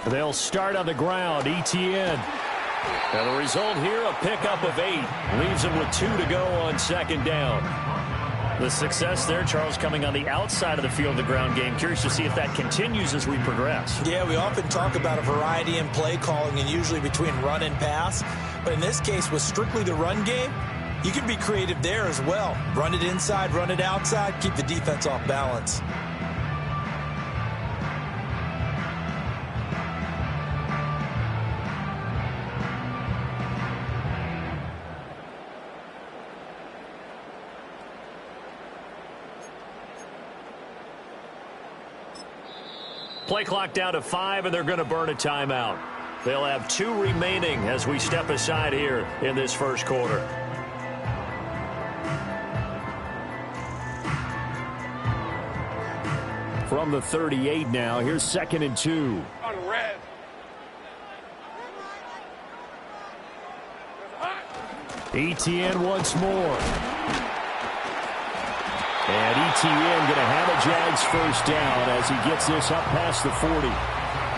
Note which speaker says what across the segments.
Speaker 1: They'll start on the ground. ETN. And the result here, a pickup of 8. Leaves them with 2 to go on second down. The success there, Charles, coming on the outside of the field of the ground game. Curious to see if that continues as we progress.
Speaker 2: Yeah, we often talk about a variety in play calling and usually between run and pass. But in this case, with strictly the run game, you can be creative there as well. Run it inside, run it outside, keep the defense off balance.
Speaker 1: Play clock down to 5, and they're going to burn a timeout. They'll have 2 remaining as we step aside here in this first quarter. From the 38 now, here's 2nd and 2.
Speaker 3: On red.
Speaker 1: ETN once more. And ETN going to have a Jags first down as he gets this up past the 40.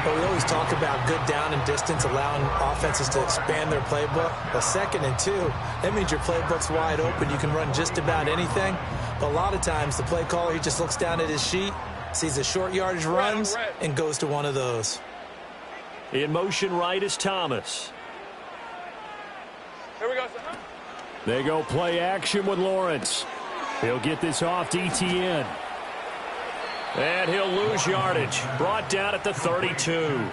Speaker 2: Well, we always talk about good down and distance, allowing offenses to expand their playbook. Well, 2nd and 2, that means your playbook's wide open. You can run just about anything. But a lot of times, the play caller, he just looks down at his sheet, sees the short yardage runs, and goes to one of those.
Speaker 1: In motion right is Thomas.
Speaker 3: Here we go, son.
Speaker 1: They go play action with Lawrence. He'll get this off to ETN. And he'll lose yardage. Brought down at the 32.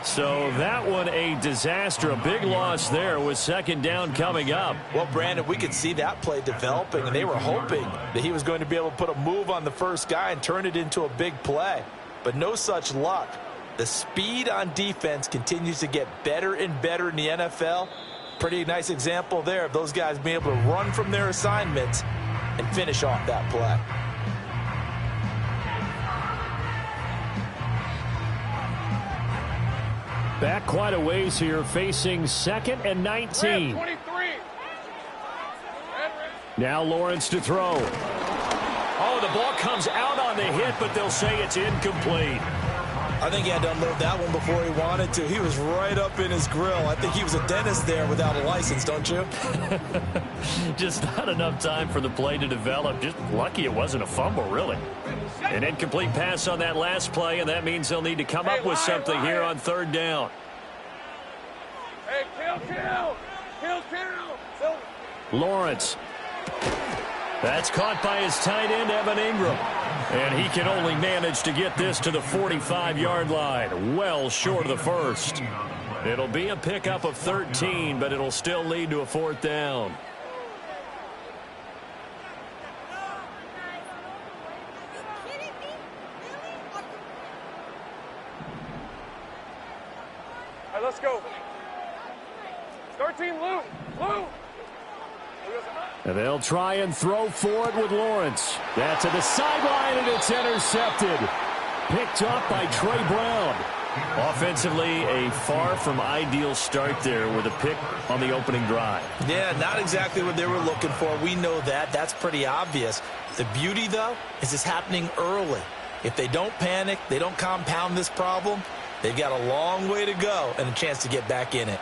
Speaker 1: So that one a disaster. A big loss there with 2nd down coming up.
Speaker 2: Well, Brandon, we could see that play developing, and they were hoping that he was going to be able to put a move on the first guy and turn it into a big play. But no such luck. The speed on defense continues to get better and better in the NFL. Pretty nice example there of those guys being able to run from their assignments and finish off that play.
Speaker 1: Back quite a ways here, facing 2nd and 19.
Speaker 3: 23.
Speaker 1: Now Lawrence to throw. Oh, the ball comes out on the hit, but they'll say it's incomplete.
Speaker 2: I think he had to unload that one before he wanted to. He was right up in his grill. I think he was a dentist there without a license, don't you?
Speaker 1: Just not enough time for the play to develop. Just lucky it wasn't a fumble, really. An incomplete pass on that last play, and that means they'll need to come up with something here on 3rd down.
Speaker 3: Hey, kill.
Speaker 1: Lawrence. That's caught by his tight end, Evan Ingram. And he can only manage to get this to the 45-yard line. Well short of the first. It'll be a pickup of 13, but it'll still lead to a 4th down.
Speaker 3: All right, let's go. Start team, Lou.
Speaker 1: And they'll try and throw for it with Lawrence. That's to the sideline, and it's intercepted. Picked up by Trey Brown. Offensively, a far from ideal start there with a pick on the opening drive.
Speaker 2: Yeah, not exactly what they were looking for. We know that. That's pretty obvious. The beauty, though, is it's happening early. If they don't panic, they don't compound this problem, they've got a long way to go and a chance to get back in it.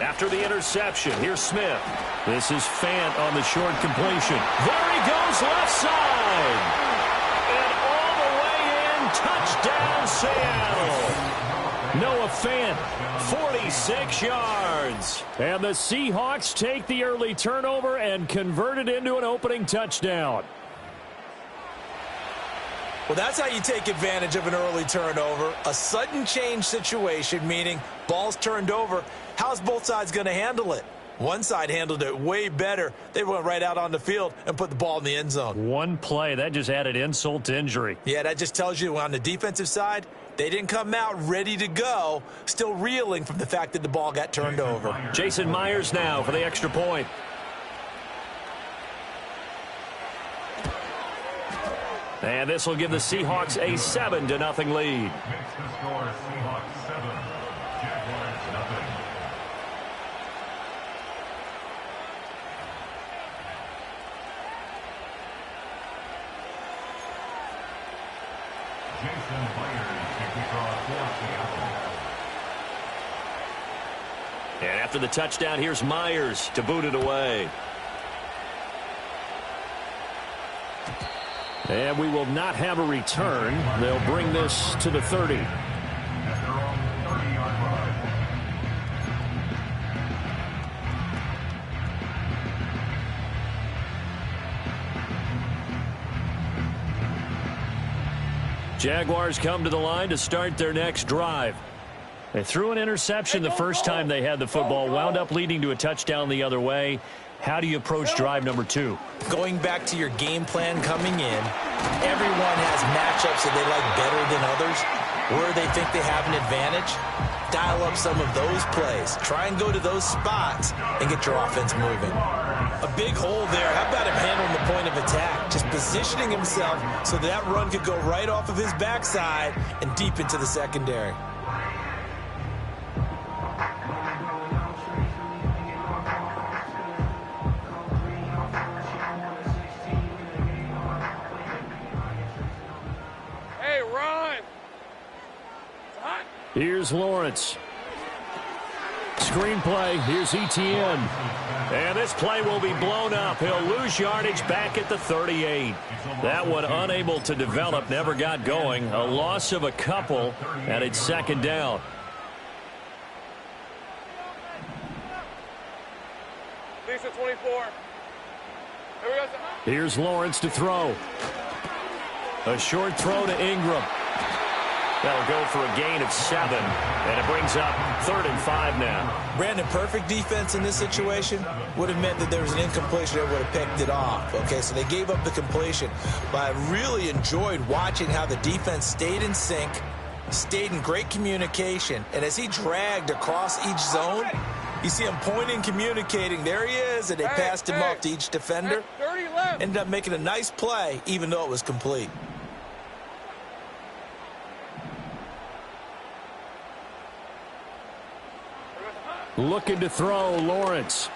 Speaker 1: After the interception, here's Smith. This is Fant on the short completion. There he goes, left side. And all the way in, touchdown Seattle. Noah Fant, 46 yards. And the Seahawks take the early turnover and convert it into an opening touchdown.
Speaker 2: Well, that's how you take advantage of an early turnover. A sudden change situation, meaning ball's turned over. How's both sides going to handle it? One side handled it way better. They went right out on the field and put the ball in the end zone.
Speaker 1: One play, that just added insult to injury.
Speaker 2: Yeah, that just tells you on the defensive side, they didn't come out ready to go, still reeling from the fact that the ball got turned over.
Speaker 1: Jason Myers now for the extra point. And this will give the Seahawks a 7-0 lead. And after the touchdown, here's Myers to boot it away. And we will not have a return. They'll bring this to the 30. Jaguars come to the line to start their next drive. They threw an interception the first time they had the football, wound up leading to a touchdown the other way. How do you approach drive number 2?
Speaker 2: Going back to your game plan coming in, everyone has matchups that they like better than others, where they think they have an advantage. Dial up some of those plays. Try and go to those spots and get your offense moving. A big hole there. How about him handling the point of attack? Just positioning himself so that run could go right off of his backside and deep into the secondary.
Speaker 3: Hey, run!
Speaker 1: Here's Lawrence. Screenplay. Here's Etienne. And this play will be blown up. He'll lose yardage back at the 38. That one unable to develop, never got going. A loss of a couple, and it's second down.
Speaker 3: Lisa 24. Here we go.
Speaker 1: Here's Lawrence to throw. A short throw to Ingram. That'll go for a gain of 7, and it brings up 3rd and 5 now.
Speaker 2: Brandon, perfect defense in this situation would have meant that there was an incompletion that would have picked it off. Okay, so they gave up the completion. But I really enjoyed watching how the defense stayed in sync, stayed in great communication, and as he dragged across each zone, you see him pointing, communicating. There he is, and they passed him off to each defender.
Speaker 3: 30 left.
Speaker 2: Ended up making a nice play, even though it was complete.
Speaker 1: Looking to throw, Lawrence.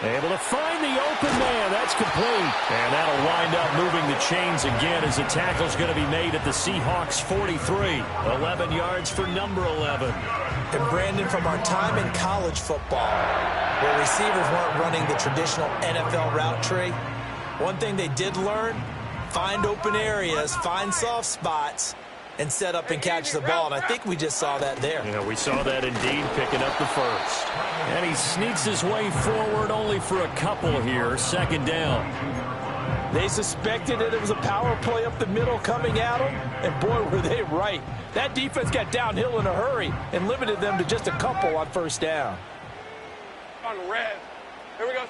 Speaker 1: Able to find the open man. That's complete. And that'll wind up moving the chains again as the tackle's going to be made at the Seahawks 43. 11 yards for number 11.
Speaker 2: And Brandon, from our time in college football, where receivers weren't running the traditional NFL route tree, one thing they did learn, find open areas, find soft spots, and set up and catch the ball. And I think we just saw that there.
Speaker 1: Yeah, we saw that indeed, picking up the first. And he sneaks his way forward only for a couple here. Second down.
Speaker 2: They suspected that it was a power play up the middle coming at them, and boy, were they right. That defense got downhill in a hurry and limited them to just a couple on first down.
Speaker 3: On red. Here we go.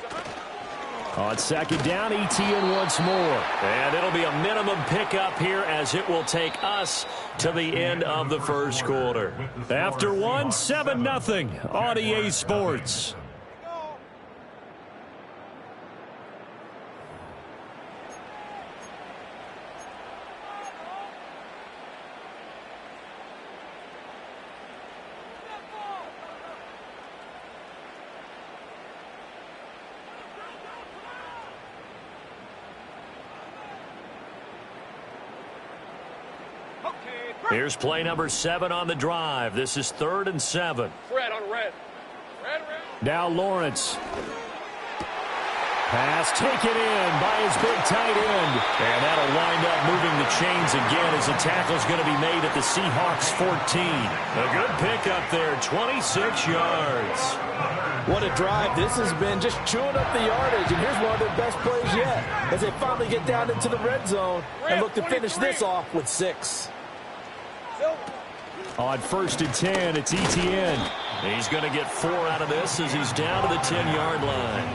Speaker 1: On second down, Etienne once more. And it'll be a minimum pickup here as it will take us to the end of the first quarter. After one, 7-0 on EA Sports. Here's play number 7 on the drive. This is 3rd and 7.
Speaker 3: Red on red. Red.
Speaker 1: Now Lawrence. Pass taken in by his big tight end. And that'll wind up moving the chains again as the tackle's going to be made at the Seahawks 14. A good pickup there, 26 yards.
Speaker 2: What a drive. This has been just chewing up the yardage, and here's one of their best plays yet as they finally get down into the red zone and look to finish this off with 6.
Speaker 1: On 1st and 10, it's Etienne. He's going to get 4 out of this as he's down to the 10-yard line.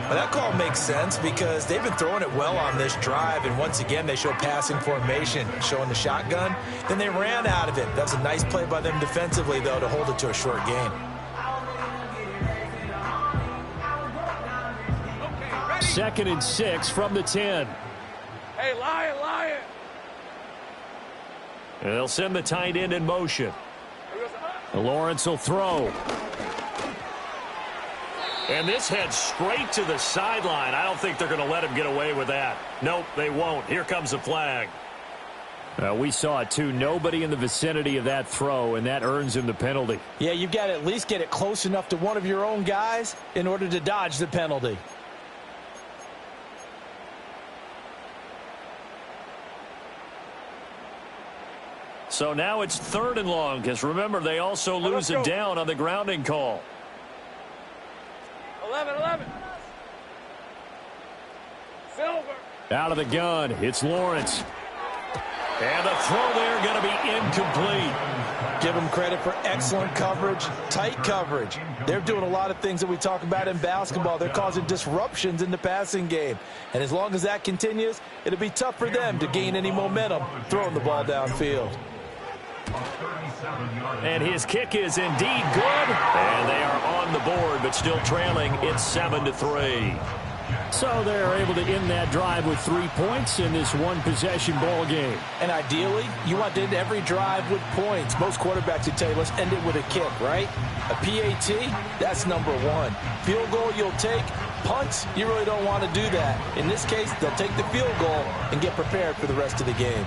Speaker 2: Well, that call makes sense because they've been throwing it well on this drive, and once again they show passing formation, showing the shotgun. Then they ran out of it. That's a nice play by them defensively, though, to hold it to a short gain.
Speaker 1: Second and 6 from the 10.
Speaker 3: Hey, Lion.
Speaker 1: And they'll send the tight end in motion. Lawrence will throw. And this heads straight to the sideline. I don't think they're going to let him get away with that. Nope, they won't. Here comes the flag. We saw it, too. Nobody in the vicinity of that throw, and that earns him the penalty.
Speaker 2: Yeah, you've got to at least get it close enough to one of your own guys in order to dodge the penalty.
Speaker 1: So now it's 3rd and long, because remember, they also lose a down on the grounding call.
Speaker 3: 11. Silver.
Speaker 1: Out of the gun, it's Lawrence. And the throw there going to be incomplete.
Speaker 2: Give them credit for excellent coverage, tight coverage. They're doing a lot of things that we talk about in basketball. They're causing disruptions in the passing game. And as long as that continues, it'll be tough for them to gain any momentum throwing the ball downfield.
Speaker 1: And his kick is indeed good. And they are on the board, but still trailing. It's 7-3. So they're able to end that drive with 3 points in this one-possession ball game.
Speaker 2: And ideally, you want to end every drive with points. Most quarterbacks would tell you, let's end it with a kick, right? A PAT, that's number 1. Field goal you'll take. Punts, you really don't want to do that. In this case, they'll take the field goal and get prepared for the rest of the game.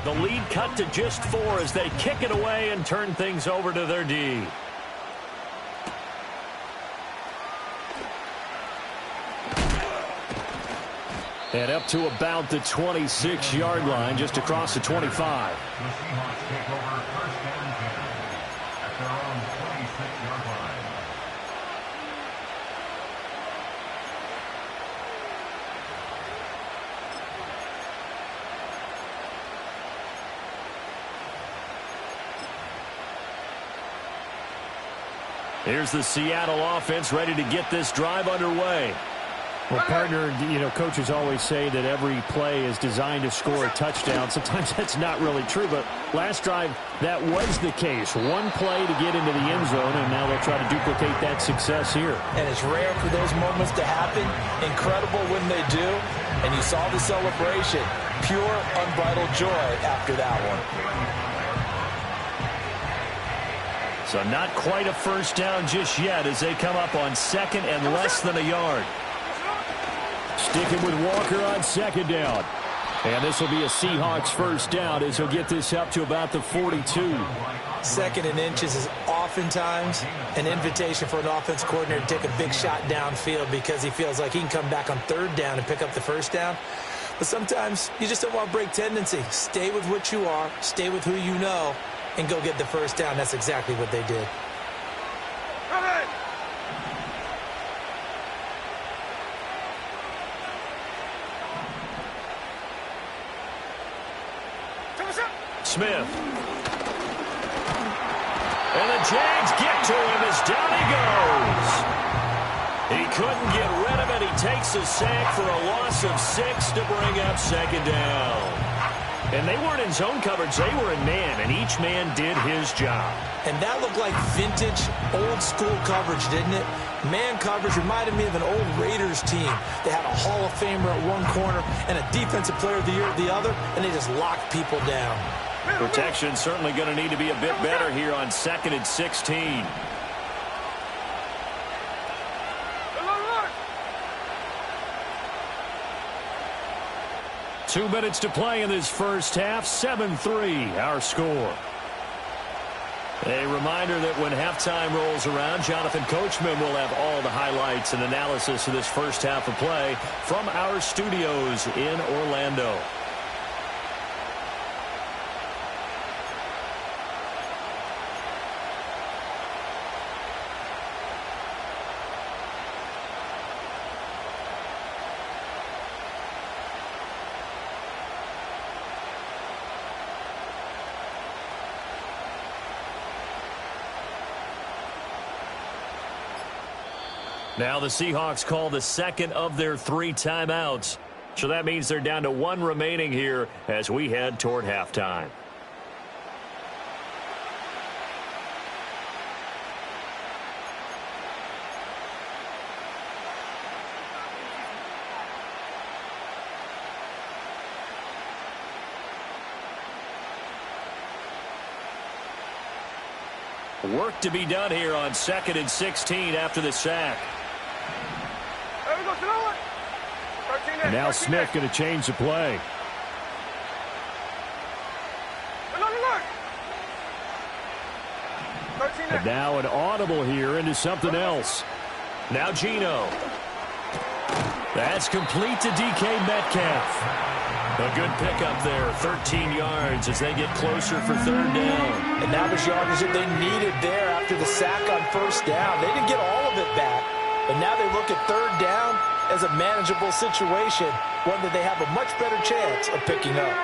Speaker 1: The lead cut to just 4 as they kick it away and turn things over to their D. And up to about the 26-yard line, just across the 25. Here's the Seattle offense ready to get this drive underway.
Speaker 4: Well, partner, coaches always say that every play is designed to score a touchdown. Sometimes that's not really true, but last drive, that was the case. One play to get into the end zone, and now they'll try to duplicate that success here.
Speaker 2: And it's rare for those moments to happen. Incredible when they do. And you saw the celebration. Pure, unbridled joy after that one.
Speaker 1: So not quite a first down just yet as they come up on 2nd and less than a yard. Sticking with Walker on 2nd down. And this will be a Seahawks first down as he'll get this up to about the 42.
Speaker 2: 2nd and inches is oftentimes an invitation for an offense coordinator to take a big shot downfield because he feels like he can come back on 3rd down and pick up the first down. But sometimes you just don't want to break tendency. Stay with what you are. Stay with who you know. And go get the first down. That's exactly what they did.
Speaker 1: Smith. And the Jags get to him as down he goes. He couldn't get rid of it. He takes a sack for a loss of 6 to bring up 2nd down. And they weren't in zone coverage. They were in man, and each man did his job.
Speaker 2: And that looked like vintage, old-school coverage, didn't it? Man coverage reminded me of an old Raiders team. They had a Hall of Famer at one corner and a Defensive Player of the Year at the other, and they just locked people down.
Speaker 1: Protection certainly going to need to be a bit better here on 2nd and 16. 2 minutes to play in this first half. 7-3 our score. A reminder that when halftime rolls around, Jonathan Coachman will have all the highlights and analysis of this first half of play from our studios in Orlando. Now the Seahawks call the 2nd of their 3 timeouts. So that means they're down to 1 remaining here as we head toward halftime. Work to be done here on 2nd and 16 after the sack.
Speaker 4: And now Smith going to change the play. And now an audible here into something else.
Speaker 1: Now Geno. That's complete to DK Metcalf. A good pickup there, 13 yards as they get closer for third down.
Speaker 2: And that was yardage that they needed there after the sack on first down. They didn't get all of it back, but now they look at third down as a manageable situation, one that they have a much better chance of picking up.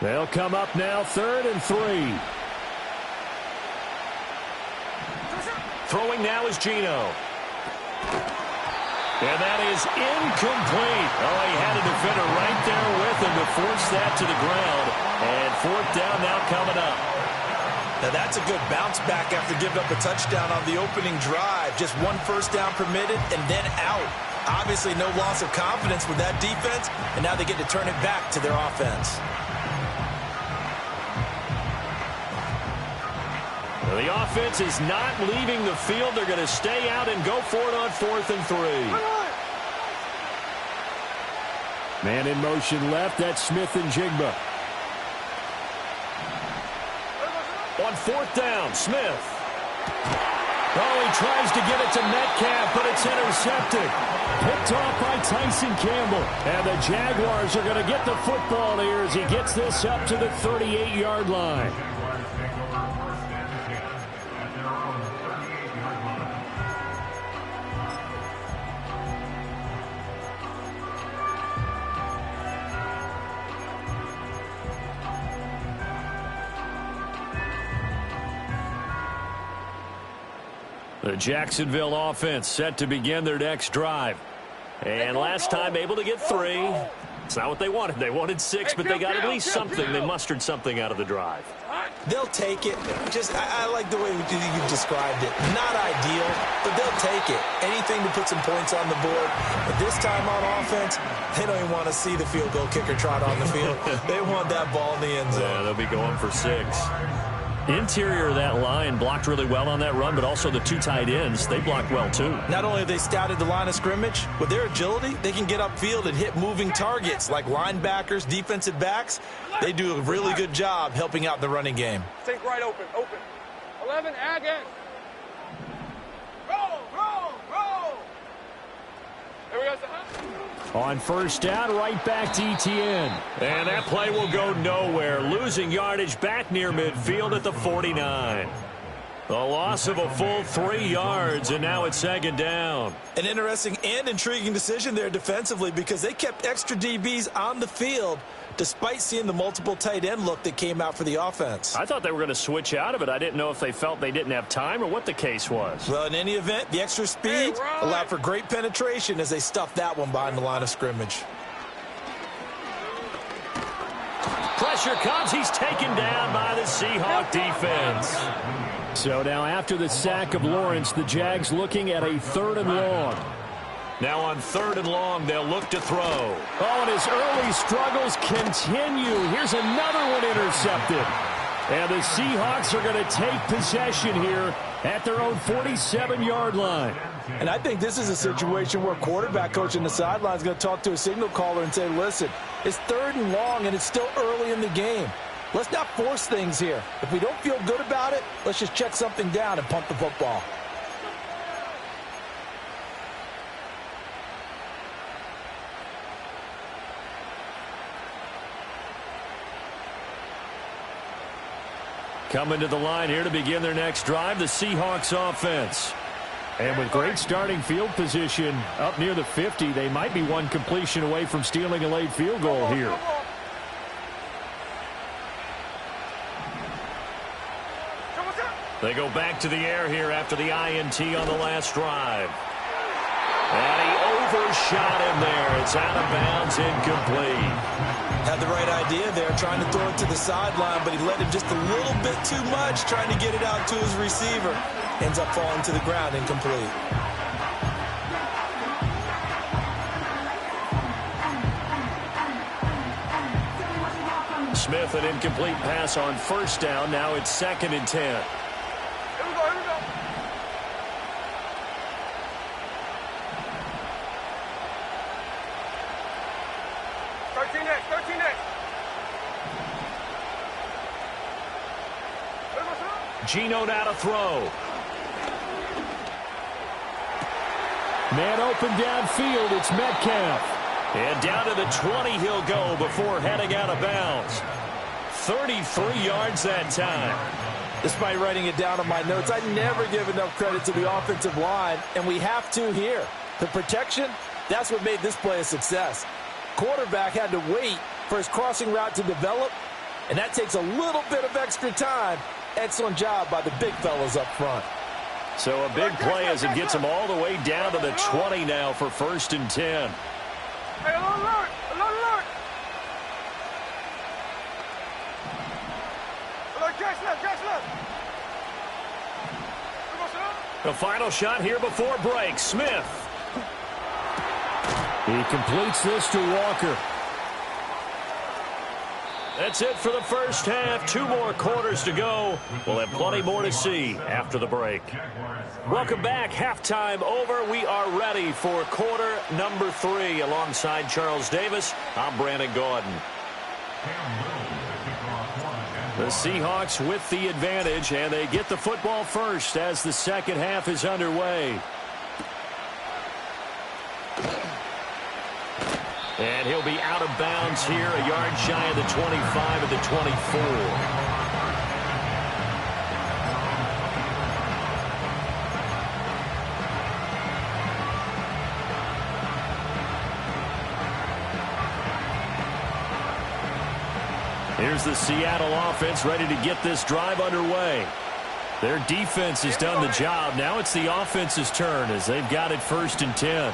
Speaker 4: They'll come up now, 3rd and 3.
Speaker 1: Throwing now is Geno. And that is incomplete. Oh, he had a defender right there with him to force that to the ground. And 4th down now coming up.
Speaker 2: Now that's a good bounce back after giving up a touchdown on the opening drive. Just 1 first down permitted and then out. Obviously no loss of confidence with that defense, and now they get to turn it back to their offense.
Speaker 1: The offense is not leaving the field. They're going to stay out and go for it on 4th and 3.
Speaker 4: Man in motion left. That's Smith and Jigba.
Speaker 1: On 4th down, Smith. Oh, he tries to get it to Metcalf, but it's intercepted.
Speaker 4: Picked off by Tyson Campbell. And the Jaguars are going to get the football here as he gets this up to the 38-yard line. The Jacksonville offense set to begin their next drive. And last time able to get 3. It's not what they wanted. They wanted 6, but they got at least something. They mustered something out of the drive.
Speaker 2: They'll take it. I like the way you described it. Not ideal, but they'll take it. Anything to put some points on the board. But this time on offense, they don't even want to see the field goal kicker trot on the field. They want that ball in the end zone.
Speaker 1: Yeah, they'll be going for 6. Interior of that line blocked really well on that run, but also the 2 tight ends, they blocked well too.
Speaker 2: Not only have they scouted the line of scrimmage, with their agility, they can get upfield and hit moving targets like linebackers, defensive backs. They do a really good job helping out the running game.
Speaker 3: Take right open. 11, again. Roll. There we go,
Speaker 4: On first down, right back to Etienne.
Speaker 1: And that play will go nowhere. Losing yardage back near midfield at the 49. A loss of a full 3 yards, and now it's 2nd down.
Speaker 2: An interesting and intriguing decision there defensively because they kept extra DBs on the field despite seeing the multiple tight end look that came out for the offense.
Speaker 1: I thought they were going to switch out of it. I didn't know if they felt they didn't have time or what the case was.
Speaker 2: Well, in any event, the extra speed allowed for great penetration as they stuffed that one behind the line of scrimmage.
Speaker 1: Pressure comes. He's taken down by the Seahawk defense.
Speaker 4: So now after the sack of Lawrence, the Jags looking at a 3rd and long.
Speaker 1: Now on 3rd and long, they'll look to throw.
Speaker 4: Oh, and his early struggles continue. Here's another one intercepted. And the Seahawks are going to take possession here at their own 47-yard line.
Speaker 2: And I think this is a situation where quarterback coach on the sideline is going to talk to a signal caller and say, listen, it's 3rd and long and it's still early in the game. Let's not force things here. If we don't feel good about it, let's just check something down and punt the football.
Speaker 4: Coming to the line here to begin their next drive, the Seahawks offense. And with great starting field position up near the 50, they might be one completion away from stealing a late field goal here.
Speaker 1: They go back to the air here after the INT on the last drive. And he overshot him there. It's out of bounds, incomplete.
Speaker 2: Had the right idea there, trying to throw it to the sideline, but he let him just a little bit too much, trying to get it out to his receiver. Ends up falling to the ground, incomplete.
Speaker 1: Smith, an incomplete pass on first down. Now it's 2nd and 10.
Speaker 3: Here we go, here we go. Thirteen next.
Speaker 1: Geno now to throw.
Speaker 4: Man open downfield. It's Metcalf.
Speaker 1: And down to the 20 he'll go before heading out of bounds. 33 yards that time.
Speaker 2: Despite writing it down on my notes, I never give enough credit to the offensive line, and we have to here. The protection, that's what made this play a success. Quarterback had to wait for his crossing route to develop, and that takes a little bit of extra time. Excellent job by the big fellas up front.
Speaker 1: So a big play as it gets him all the way down to the 20 now for 1st and 10.
Speaker 3: Hey, alert! Alert! Alert, catch left!
Speaker 1: The final shot here before break. Smith.
Speaker 4: He completes this to Walker.
Speaker 1: That's it for the first half. 2 more quarters to go. We'll have plenty more to see after the break. Welcome back. Halftime over. We are ready for quarter number 3. Alongside Charles Davis, I'm Brandon Gaudin. The Seahawks with the advantage, and they get the football first as the second half is underway. And he'll be out of bounds here, a yard shy of the 25 at the 24. Here's the Seattle offense ready to get this drive underway. Their defense has done the job. Now it's the offense's turn as they've got it 1st and 10.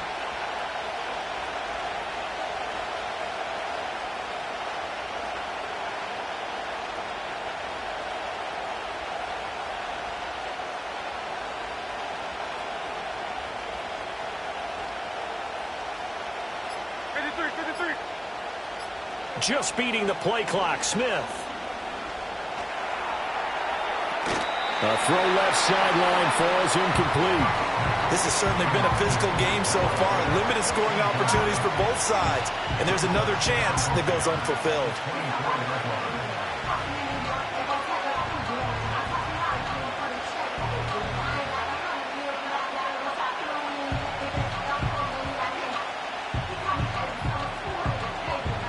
Speaker 1: Just beating the play clock. Smith.
Speaker 4: A throw left sideline falls incomplete.
Speaker 2: This has certainly been a physical game so far. Limited scoring opportunities for both sides. And there's another chance that goes unfulfilled.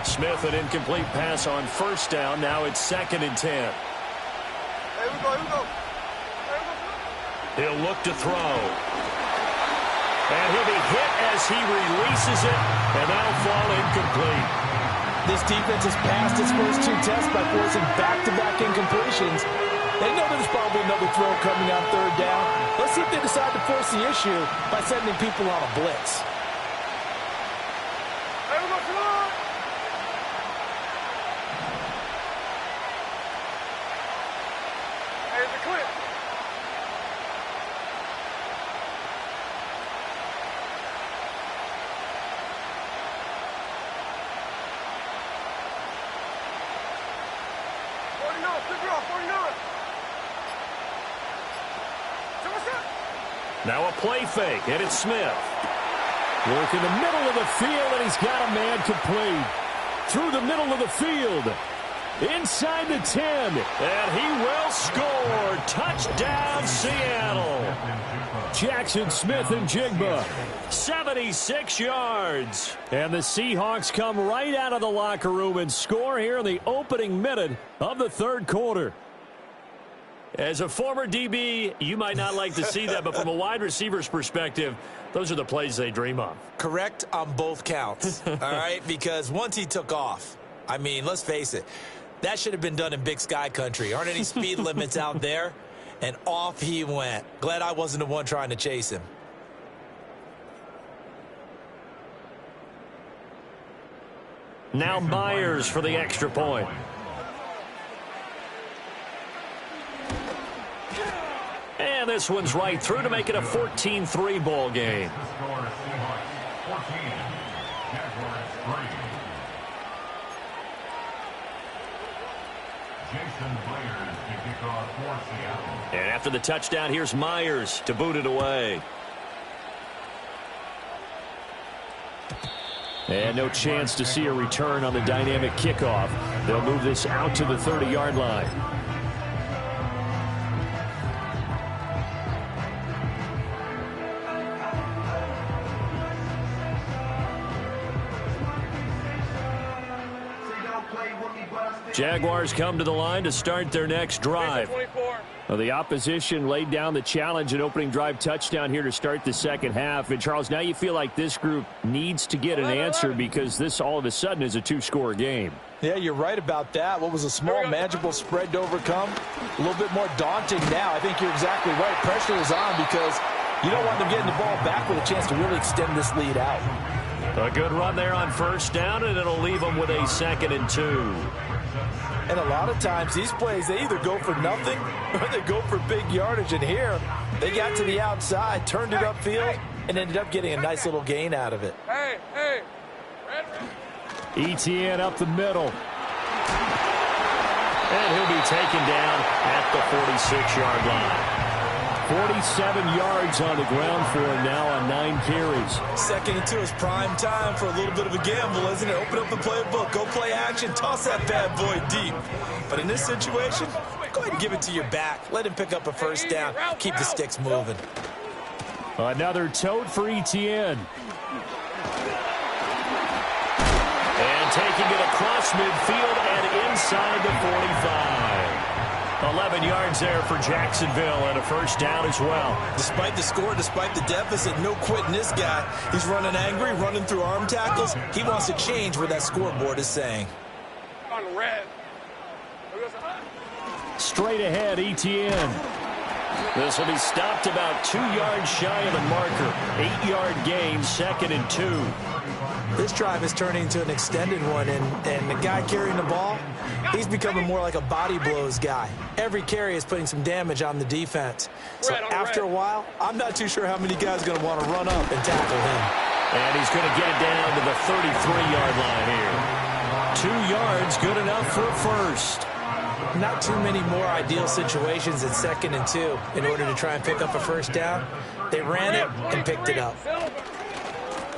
Speaker 1: Smith, an incomplete pass on first down. Now it's 2nd and 10.
Speaker 3: Here we go.
Speaker 1: He'll look to throw. And he'll be hit as he releases it, and that'll fall incomplete.
Speaker 2: This defense has passed its first 2 tests by forcing back-to-back incompletions. They know there's probably another throw coming on 3rd down. Let's see if they decide to force the issue by sending people on a blitz.
Speaker 3: Here we go, come on! Hey, the clip.
Speaker 1: Now a play fake, and it's Smith.
Speaker 4: Work in the middle of the field, and he's got a man complete. Through the middle of the field. Inside the 10.
Speaker 1: And he will score. Touchdown, Seattle.
Speaker 4: Jackson Smith and Jigba.
Speaker 1: 76 yards.
Speaker 4: And the Seahawks come right out of the locker room and score here in the opening minute of the 3rd quarter.
Speaker 1: As a former DB, you might not like to see that, but from a wide receiver's perspective, those are the plays they dream of.
Speaker 2: Correct on both counts, all right? Because once he took off, I mean, let's face it, that should have been done in Big Sky country. Aren't any speed limits out there? And off he went. Glad I wasn't the one trying to chase him.
Speaker 1: Now Myers for the extra point. And this one's right through to make it a 14-3 ball game. And after the touchdown, here's Myers to boot it away.
Speaker 4: And no chance to see a return on the dynamic kickoff. They'll move this out to the 30-yard line. Jaguars come to the line to start their next drive. Well, the opposition laid down the challenge and opening drive touchdown here to start the second half. And, Charles, now you feel like this group needs to get an answer because this all of a sudden is a two-score game.
Speaker 2: Yeah, you're right about that. What was a small, manageable spread to overcome? A little bit more daunting now. I think you're exactly right. Pressure is on because you don't want them getting the ball back with a chance to really extend this lead out.
Speaker 1: A good run there on first down, and it'll leave them with a 2nd and 2.
Speaker 2: And a lot of times these plays, they either go for nothing or they go for big yardage. And here, they got to the outside, turned it upfield, and ended up getting a nice little gain out of it.
Speaker 3: Hey, hey.
Speaker 4: Etienne up the middle.
Speaker 1: And he'll be taken down at the 46-yard line.
Speaker 4: 47 yards on the ground for him now on 9 carries.
Speaker 2: 2nd and 2 is prime time for a little bit of a gamble, isn't it? Open up the playbook, go play action, toss that bad boy deep. But in this situation, go ahead and give it to your back. Let him pick up a first down. Keep the sticks moving.
Speaker 4: Another tote for Etienne.
Speaker 1: And taking it across midfield and inside the 45. 11 yards there for Jacksonville and a first down as well.
Speaker 2: Despite the score, despite the deficit, no quitting this guy. He's running angry, running through arm tackles. He wants to change what that scoreboard is saying.
Speaker 3: On red.
Speaker 4: Straight ahead, Etienne.
Speaker 1: This will be stopped about 2 yards shy of the marker. 8-yard gain, 2nd and 2.
Speaker 2: This drive is turning into an extended one, and the guy carrying the ball, he's becoming more like a body blows guy. Every carry is putting some damage on the defense. So after a while, I'm not too sure how many guys are going to want to run up and tackle him.
Speaker 1: And he's going to get it down to the 33-yard line here. 2 yards, good enough for a first.
Speaker 2: Not too many more ideal situations at 2nd and 2 in order to try and pick up a first down. They ran it and picked it up.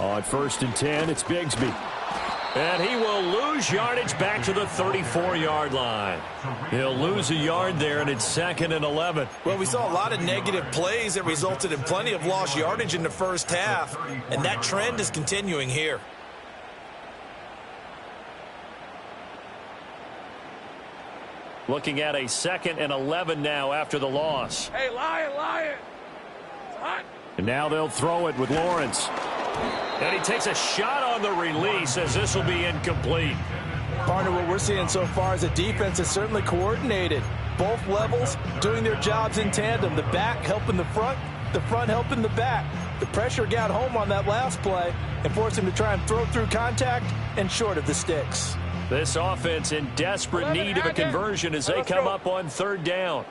Speaker 4: On 1st and 10, it's Bigsby.
Speaker 1: And he will lose yardage back to the 34-yard line. He'll lose a yard there, and it's 2nd and 11.
Speaker 2: Well, we saw a lot of negative plays that resulted in plenty of lost yardage in the first half, and that trend is continuing here.
Speaker 1: Looking at a 2nd and 11 now after the loss.
Speaker 3: Hey, Lion. It's hot.
Speaker 4: And now they'll throw it with Lawrence.
Speaker 1: And he takes a shot on the release as this will be incomplete.
Speaker 2: Partner, what we're seeing so far is a defense that's certainly coordinated. Both levels doing their jobs in tandem. The back helping the front helping the back. The pressure got home on that last play and forced him to try and throw through contact and short of the sticks.
Speaker 1: This offense in desperate need of a conversion as they come up on 3rd down.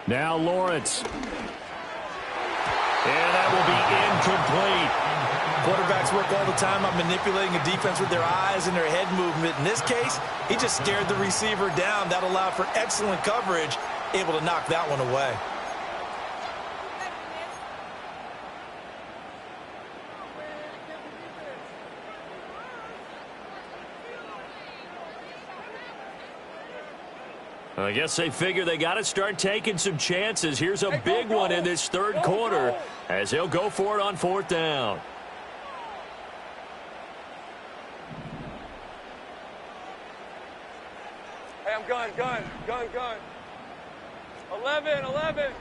Speaker 4: Now Lawrence.
Speaker 1: And that will be incomplete.
Speaker 2: Quarterbacks work all the time on manipulating a defense with their eyes and their head movement. In this case, he just stared the receiver down. That allowed for excellent coverage, able to knock that one away.
Speaker 1: I guess they figure they got to start taking some chances. Here's a big one in this 3rd quarter as he'll go for it on 4th down.
Speaker 3: Hey, I'm gun. 11.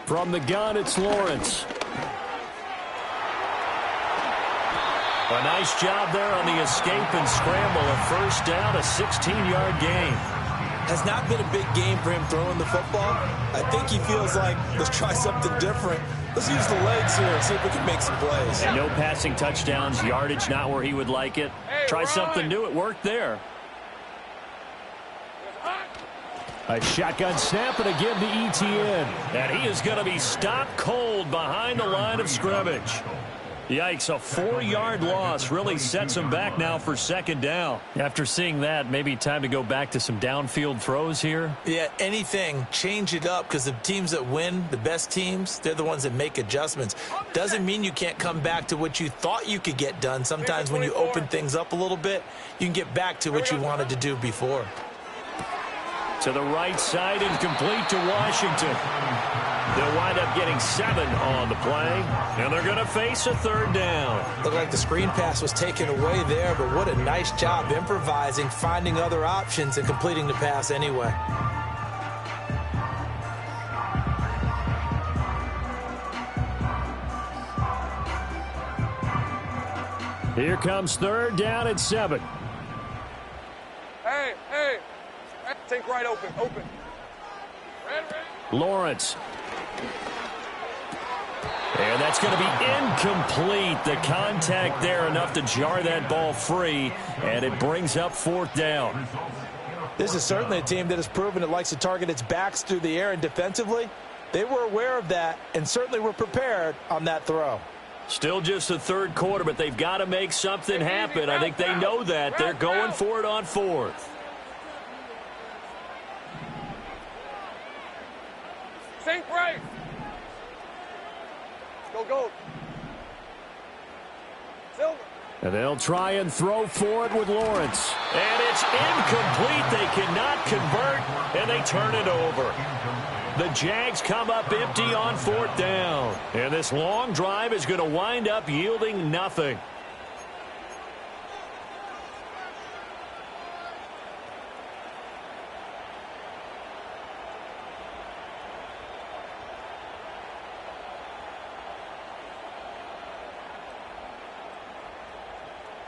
Speaker 4: From the gun, it's Lawrence.
Speaker 1: A nice job there on the escape and scramble. A first down, a 16-yard gain.
Speaker 2: Has not been a big game for him throwing the football. I think he feels like, let's try something different. Let's use the legs here and see if we can make some plays.
Speaker 1: And no passing touchdowns, yardage not where he would like it. Try something new. It worked there.
Speaker 4: A shotgun snap and again to Etienne.
Speaker 1: And he is going to be stopped cold behind the line of scrimmage. Yikes, a 4-yard loss really sets them back now for second down.
Speaker 4: After seeing that, maybe time to go back to some downfield throws here.
Speaker 2: Yeah, anything. Change it up, because the teams that win, the best teams, they're the ones that make adjustments. Doesn't mean you can't come back to what you thought you could get done. Sometimes when you open things up a little bit, you can get back to what you wanted to do before.
Speaker 1: To the right side and complete to Washington. They'll wind up getting 7 on the play, and they're going to face a third down.
Speaker 2: Looked like the screen pass was taken away there, but what a nice job improvising, finding other options, and completing the pass anyway.
Speaker 4: Here comes third down and 7.
Speaker 3: Hey. Take right open. Red.
Speaker 4: Lawrence.
Speaker 1: And that's going to be incomplete. The contact there enough to jar that ball free, and it brings up fourth down.
Speaker 2: This is certainly a team that has proven it likes to target its backs through the air, and defensively, they were aware of that and certainly were prepared on that throw.
Speaker 1: Still just the third quarter, but they've got to make something happen. I think they know that. They're going for it on fourth.
Speaker 3: Sink right. Go. Silver.
Speaker 4: And they'll try and throw for it with Lawrence.
Speaker 1: And it's incomplete. They cannot convert, and they turn it over. The Jags come up empty on fourth down. And this long drive is going to wind up yielding nothing.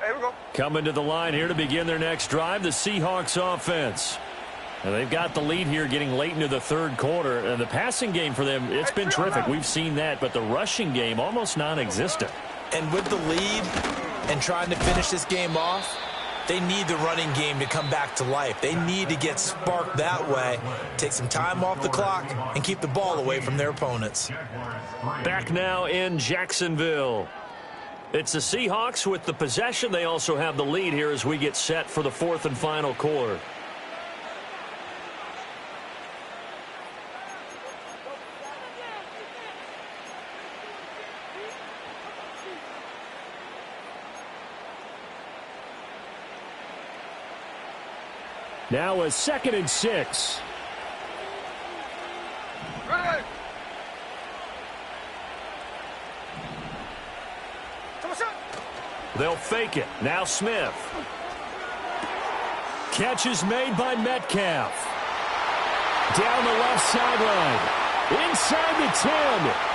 Speaker 3: Here we go.
Speaker 1: Coming to the line here to begin their next drive, the Seahawks offense. And they've got the lead here getting late into the third quarter. And the passing game for them, it's been terrific. We've seen that, but the rushing game almost non-existent.
Speaker 2: And with the lead and trying to finish this game off, they need the running game to come back to life. They need to get sparked that way, take some time off the clock, and keep the ball away from their opponents.
Speaker 1: Back now in Jacksonville. It's the Seahawks with the possession. They also have the lead here as we get set for the fourth and final quarter.
Speaker 4: Now a 2nd and 6.
Speaker 3: Ready.
Speaker 1: They'll fake it. Now Smith. Catch is made by Metcalf.
Speaker 4: Down the left sideline. Inside the 10.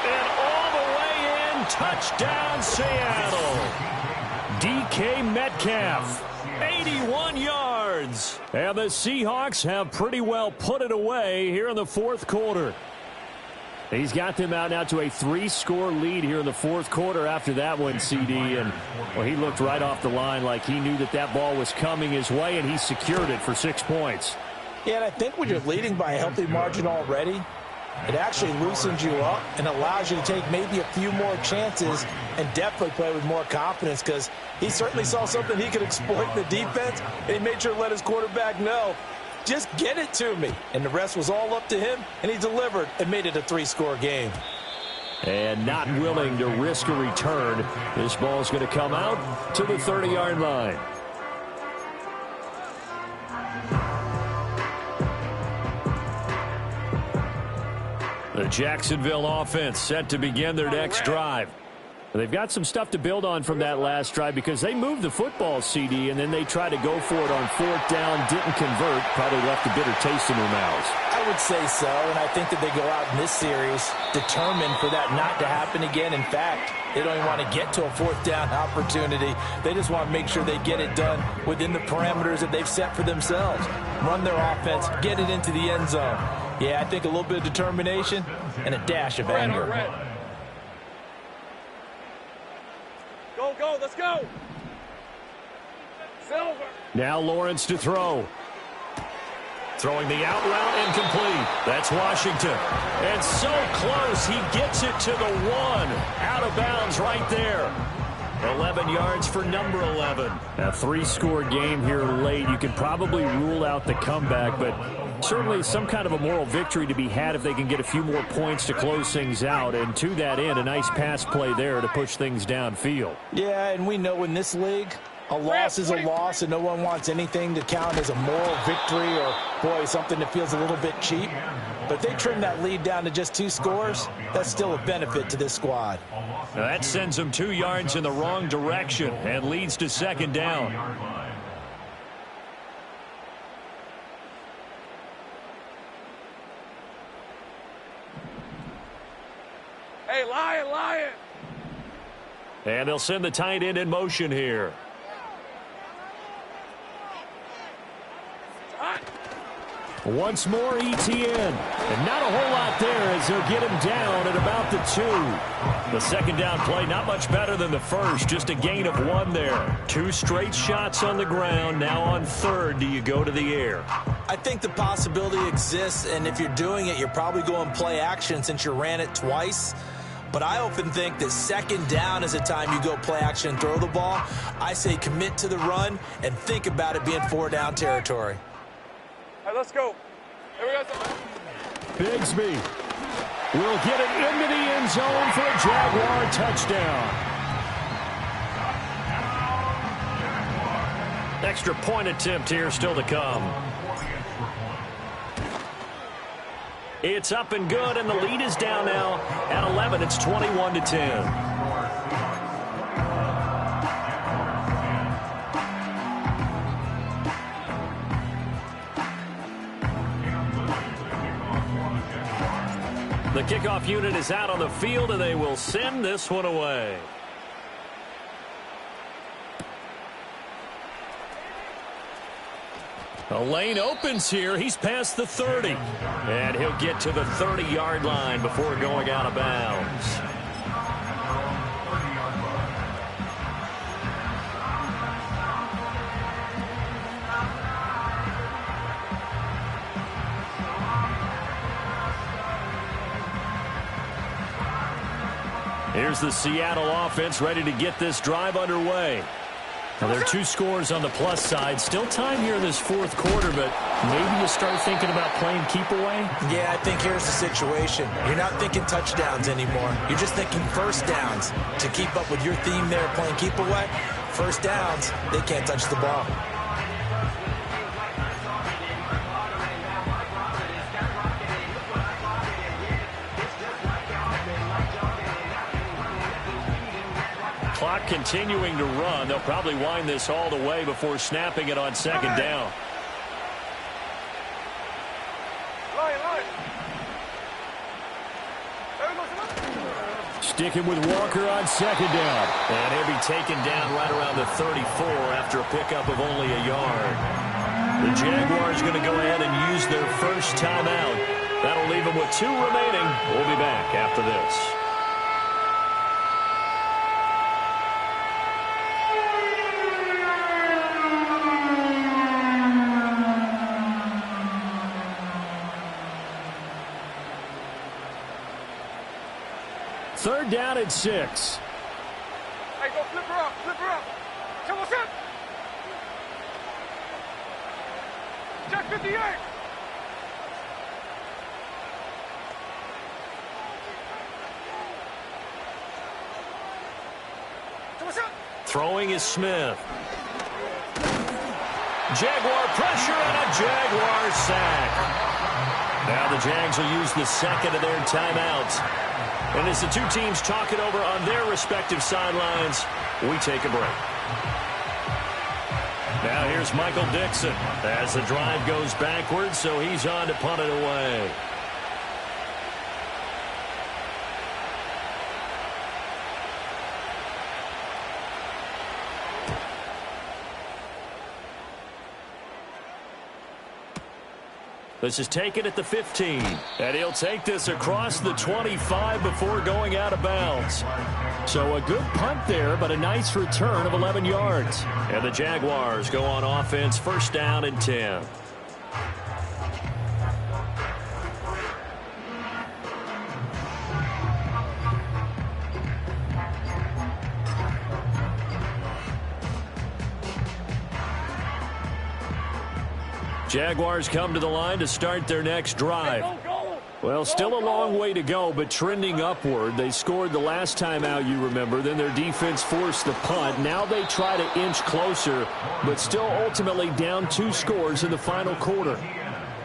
Speaker 1: And all the way in. Touchdown, Seattle.
Speaker 4: DK Metcalf.
Speaker 1: 81 yards.
Speaker 4: And the Seahawks have pretty well put it away here in the fourth quarter. He's got them out now to a 3-score lead here in the fourth quarter after that one, CD. And well, he looked right off the line like he knew that that ball was coming his way, and he secured it for 6 points.
Speaker 2: Yeah, and I think when you're leading by a healthy margin already, it actually loosens you up and allows you to take maybe a few more chances and definitely play with more confidence, because he certainly saw something he could exploit in the defense, and he made sure to let his quarterback know, just get it to me. And the rest was all up to him, and he delivered and made it a 3-score game.
Speaker 4: And not willing to risk a return, this ball is going to come out to the 30-yard line.
Speaker 1: The Jacksonville offense set to begin their next drive.
Speaker 4: They've got some stuff to build on from that last drive because they moved the football, CD, and then they tried to go for it on fourth down, didn't convert, probably left a bitter taste in their mouths.
Speaker 2: I would say so, and I think that they go out in this series determined for that not to happen again. In fact, they don't even want to get to a fourth down opportunity. They just want to make sure they get it done within the parameters that they've set for themselves. Run their offense, get it into the end zone. Yeah, I think a little bit of determination and a dash of anger.
Speaker 3: Go, let's go. Silver.
Speaker 4: Now Lawrence to throw.
Speaker 1: Throwing the out route incomplete. That's Washington. And so close, he gets it to the 1. Out of bounds right there. 11 yards for number 11.
Speaker 4: A 3-score game here late. You can probably rule out the comeback, but certainly some kind of a moral victory to be had if they can get a few more points to close things out. And to that end, a nice pass play there to push things downfield.
Speaker 2: Yeah, and we know in this league, a loss is a loss, and no one wants anything to count as a moral victory or, boy, something that feels a little bit cheap. But if they trim that lead down to just 2 scores, that's still a benefit to this squad.
Speaker 1: Now that sends them 2 yards in the wrong direction and leads to second down.
Speaker 3: Hey, Lion!
Speaker 1: And they'll send the tight end in motion here. Once more, ETN. And not a whole lot there as they'll get him down at about the 2. The second down play, not much better than the first. Just a gain of 1 there. 2 straight shots on the ground. Now on third, do you go to the air?
Speaker 2: I think the possibility exists, and if you're doing it, you're probably going play action since you ran it twice. But I often think that second down is a time you go play action and throw the ball. I say commit to the run and think about it being 4-down territory.
Speaker 3: All right, let's go. Here we go.
Speaker 4: Bigsby will get it into the end zone for a Jaguar touchdown.
Speaker 1: Extra point attempt here still to come. It's up and good, and the lead is down now at 11. It's 21-10. The kickoff unit is out on the field, and they will send this one away. The lane opens here. He's past the 30. And he'll get to the 30-yard line before going out of bounds. Here's the Seattle offense ready to get this drive underway. Now, there are 2 scores on the plus side. Still time here in this fourth quarter, but maybe you start thinking about playing keep away?
Speaker 2: Yeah, I think here's the situation. You're not thinking touchdowns anymore. You're just thinking first downs. To keep up with your theme there, playing keep away, first downs, they can't touch the ball.
Speaker 1: Clock continuing to run. They'll probably wind this all the way before snapping it on second down.
Speaker 4: Sticking with Walker on second down.
Speaker 1: And he'll be taken down right around the 34 after a pickup of only a yard. The Jaguars going to go ahead and use their first timeout. That'll leave them with 2 remaining. We'll be back after this.
Speaker 4: Third down and 6.
Speaker 3: Hey, go flip her up. Come on, set. Check 58. Come on, set.
Speaker 1: Throwing is Smith. Jaguar pressure and a Jaguar sack. Now the Jags will use the second of their timeouts. And as the 2 teams talk it over on their respective sidelines, we take a break. Now here's Michael Dixon as the drive goes backwards, so he's on to punt it away. This is taken at the 15. And he'll take this across the 25 before going out of bounds.
Speaker 4: So a good punt there, but a nice return of 11 yards.
Speaker 1: And the Jaguars go on offense, first down and 10. Jaguars come to the line to start their next drive. Well, still a long way to go, but trending upward. They scored the last time out, you remember. Then their defense forced the punt. Now they try to inch closer, but still ultimately down 2 scores in the final quarter.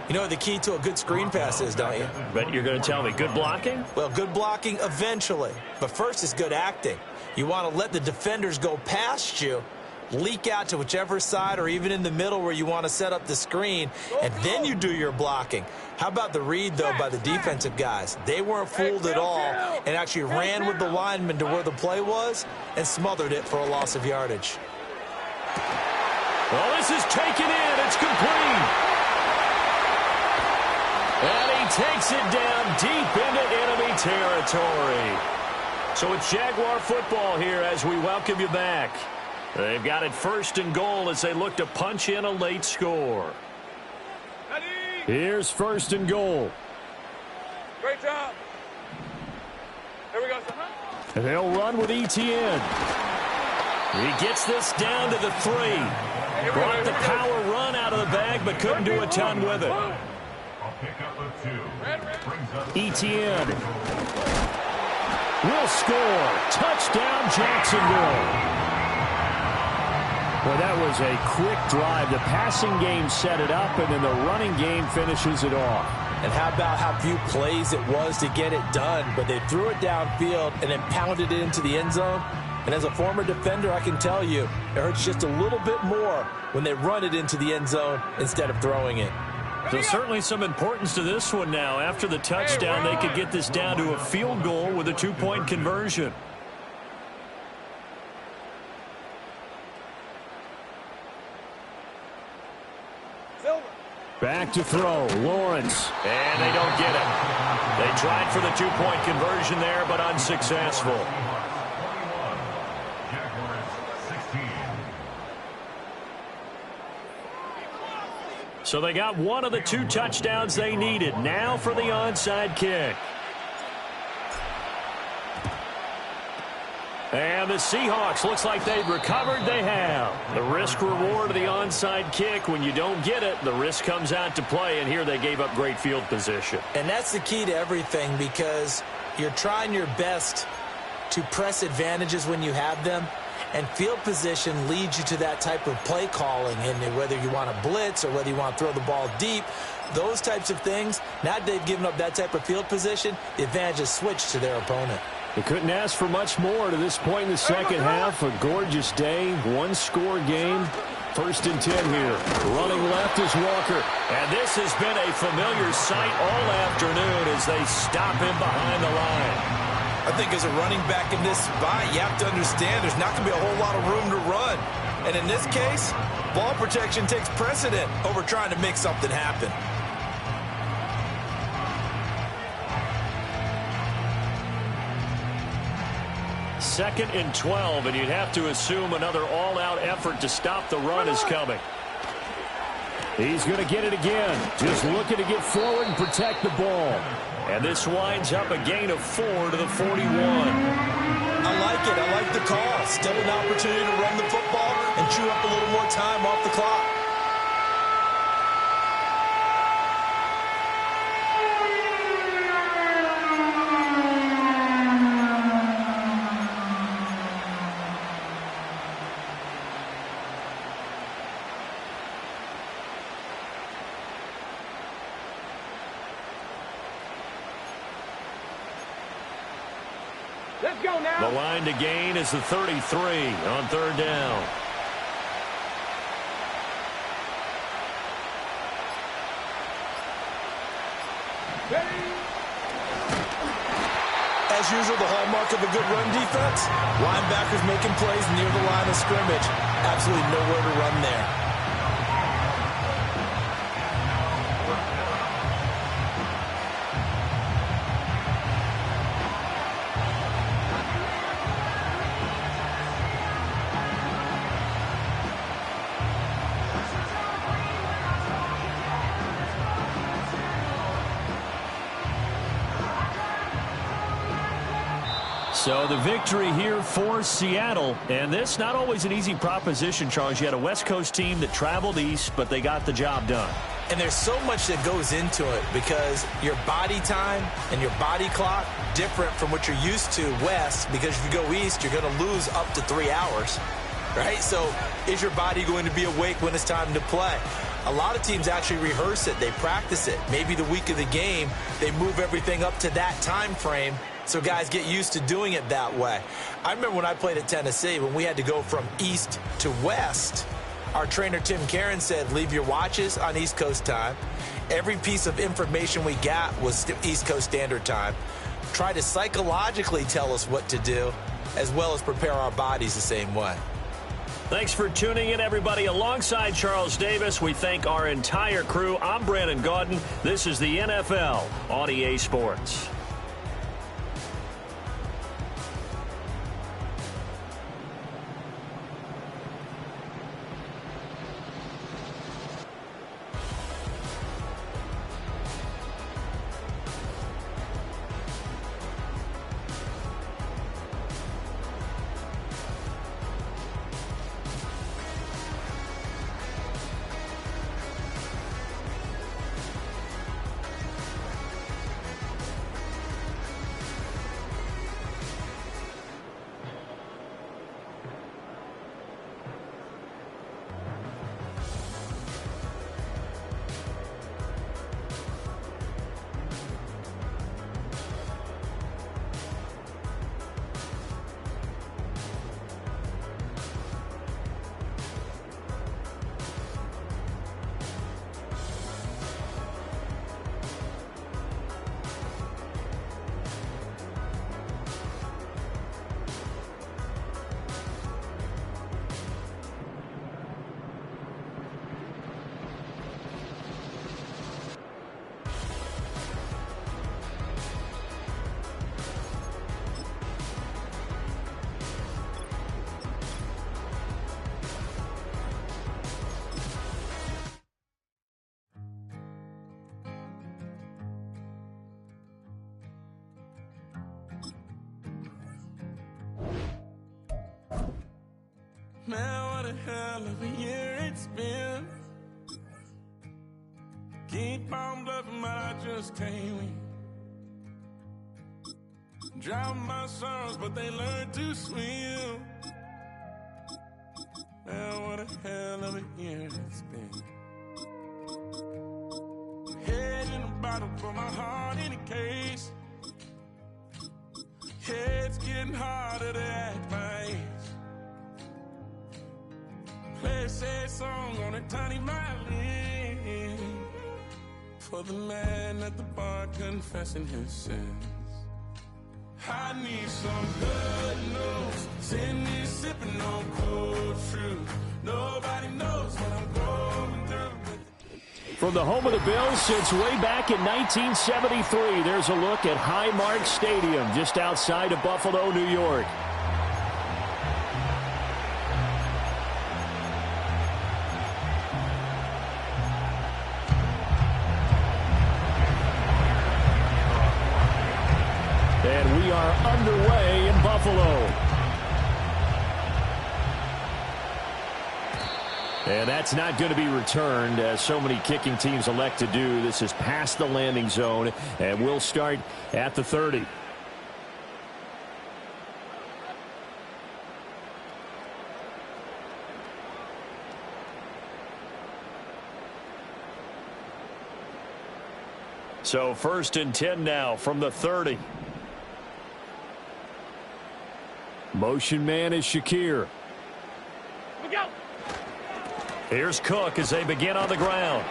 Speaker 2: You know what the key to a good screen pass is, don't you?
Speaker 1: But you're going to tell me good blocking?
Speaker 2: Well, good blocking eventually. But first is good acting. You want to let the defenders go past you, leak out to whichever side or even in the middle where you want to set up the screen, and then you do your blocking. How about the read, though, by the defensive guys? They weren't fooled at all and actually ran with the lineman to where the play was and smothered it for a loss of yardage.
Speaker 1: Well, this is taken in. It's complete. And he takes it down deep into enemy territory. So it's Jaguar football here as we welcome you back. They've got it 1st and goal as they look to punch in a late score.
Speaker 4: Here's 1st and goal.
Speaker 3: Great job. Here we go, son.
Speaker 4: They'll run with Etienne.
Speaker 1: He gets this down to the 3. Brought the power run out of the bag, but couldn't do a ton with it.
Speaker 4: Etienne will score. Touchdown, Jacksonville. Well, that was a quick drive. The passing game set it up, and then the running game finishes it off.
Speaker 2: And how about how few plays it was to get it done, but they threw it downfield and then pounded it into the end zone. And as a former defender, I can tell you, it hurts just a little bit more when they run it into the end zone instead of throwing it.
Speaker 1: So certainly some importance to this one now. After the touchdown, they could get this down to a field goal with a 2-point conversion.
Speaker 4: Back to throw, Lawrence.
Speaker 1: And they don't get it. They tried for the 2-point conversion there, but unsuccessful. So they got one of the 2 touchdowns they needed. Now for the onside kick. And the Seahawks, looks like they've recovered. They have. The risk reward of the onside kick. When you don't get it, the risk comes out to play, and here they gave up great field position.
Speaker 2: And that's the key to everything, because you're trying your best to press advantages when you have them, and field position leads you to that type of play calling. And whether you want to blitz or whether you want to throw the ball deep, those types of things, now that they've given up that type of field position, the advantage is switched to their opponent.
Speaker 4: They couldn't ask for much more to this point in the second half. A gorgeous day, 1-score game. 1st and 10 here. Running left is Walker.
Speaker 1: And this has been a familiar sight all afternoon as they stop him behind the line.
Speaker 2: I think as a running back in this spot, you have to understand there's not going to be a whole lot of room to run. And in this case, ball protection takes precedent over trying to make something happen.
Speaker 1: 2nd and 12, and you'd have to assume another all-out effort to stop the run is coming.
Speaker 4: He's going to get it again. Just looking to get forward and protect the ball.
Speaker 1: And this winds up a gain of 4 to the 41.
Speaker 2: I like it. I like the call. Still an opportunity to run the football and chew up a little more time off the clock.
Speaker 3: Let's go now.
Speaker 1: The line to gain is the 33 on 3rd down.
Speaker 2: As usual, the hallmark of a good run defense, linebackers making plays near the line of scrimmage. Absolutely nowhere to run there.
Speaker 1: So the victory here for Seattle. And this not always an easy proposition, Charles. You had a West Coast team that traveled east, but they got the job done.
Speaker 2: And there's so much that goes into it because your body time and your body clock different from what you're used to west, because if you go east, you're going to lose up to 3 hours, right? So is your body going to be awake when it's time to play? A lot of teams actually rehearse it. They practice it. Maybe the week of the game, they move everything up to that time frame so guys get used to doing it that way. I remember when I played at Tennessee, when we had to go from east to west, our trainer, Tim Karen, said, leave your watches on East Coast time. Every piece of information we got was East Coast Standard Time. Try to psychologically tell us what to do, as well as prepare our bodies the same way.
Speaker 1: Thanks for tuning in, everybody. Alongside Charles Davis, we thank our entire crew. I'm Brandon Gaudin. This is the NFL on EA Sports.
Speaker 5: Man, what a hell of a year it's been. Keep on bluffing, but I just can't win. Drown my sorrows, but they learn to swim. Man, what a hell of a year it's been. Head in a bottle, put my heart in a case. Yeah, it's getting harder to act my age. Play a sad song on a tiny violin for the man at the bar confessing his sins. I need some good news. Send me sipping on cold truth. Nobody knows what I'm going through.
Speaker 4: From the home of the Bills since way back in 1973, there's a look at Highmark Stadium just outside of Buffalo, New York. And we are underway in Buffalo. And that's not going to be returned, as so many kicking teams elect to do. This is past the landing zone, and we'll start at the 30. So 1st and 10 now from the 30. Motion man is Shakir. Here's Cook as they begin on the ground.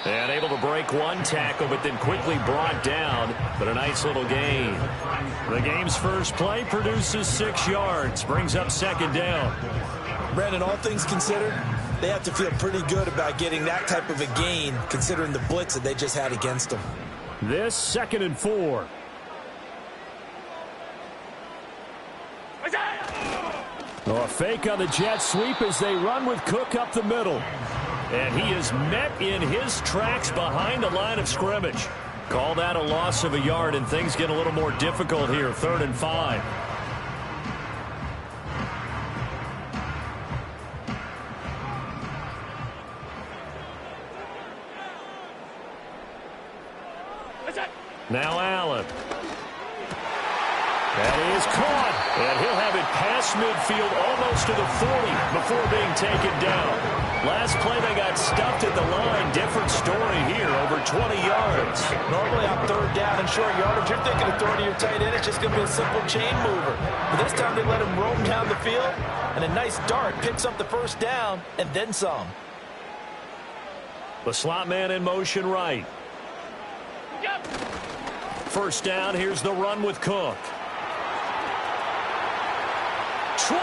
Speaker 4: And able to break one tackle, but then quickly brought down. But a nice little gain. The game's first play produces 6 yards. Brings up 2nd down.
Speaker 2: Brandon, all things considered, they have to feel pretty good about getting that type of a gain, considering the blitz that they just had against them.
Speaker 4: This 2nd and 4. A fake on the jet sweep as they run with Cook up the middle. And he is met in his tracks behind the line of scrimmage.
Speaker 1: Call that a loss of a yard, and things get a little more difficult here. 3rd and 5. Now Allen. That is caught. And he'll have it past midfield almost to the 40 before being taken down. Last play they got stuffed at the line. Different story here, over 20 yards.
Speaker 2: Normally on 3rd down and short yardage, you're thinking of throwing to your tight end. It's just going to be a simple chain mover. But this time they let him roam down the field, and a nice dart picks up the 1st down and then some.
Speaker 1: The slot man in motion right. 1st down, here's the run with Cook. 20.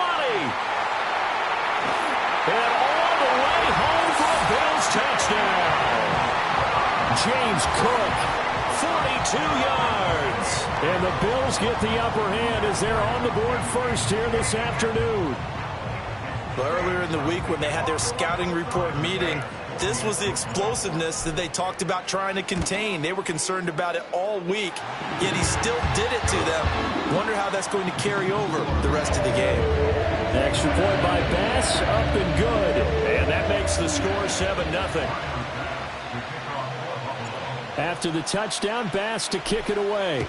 Speaker 1: And all the way home for a Bills touchdown. James Cook, 42 yards. And the Bills get the upper hand as they're on the board first here this afternoon.
Speaker 2: Well, earlier in the week when they had their scouting report meeting, this was the explosiveness that they talked about trying to contain. They were concerned about it all week, yet he still did it to them. Wonder how that's going to carry over the rest of the game.
Speaker 1: Extra point by Bass, up and good. And that makes the score 7-0.
Speaker 4: After the touchdown, Bass to kick it away.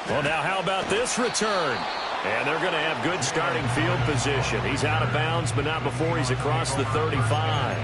Speaker 1: Well, now how about this return? And they're going to have good starting field position. He's out of bounds, but not before he's across the 35.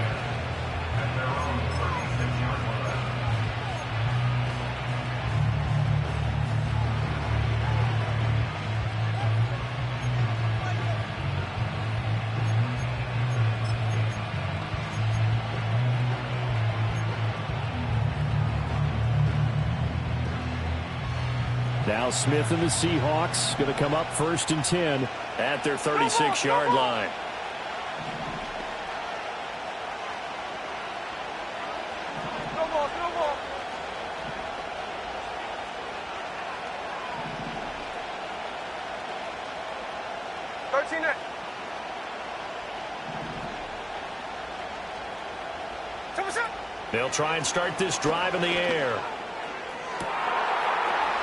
Speaker 4: Now Smith and the Seahawks going to come up 1st and 10
Speaker 1: at their 36-yard line.
Speaker 3: No more, no more.
Speaker 1: They'll try and start this drive in the air.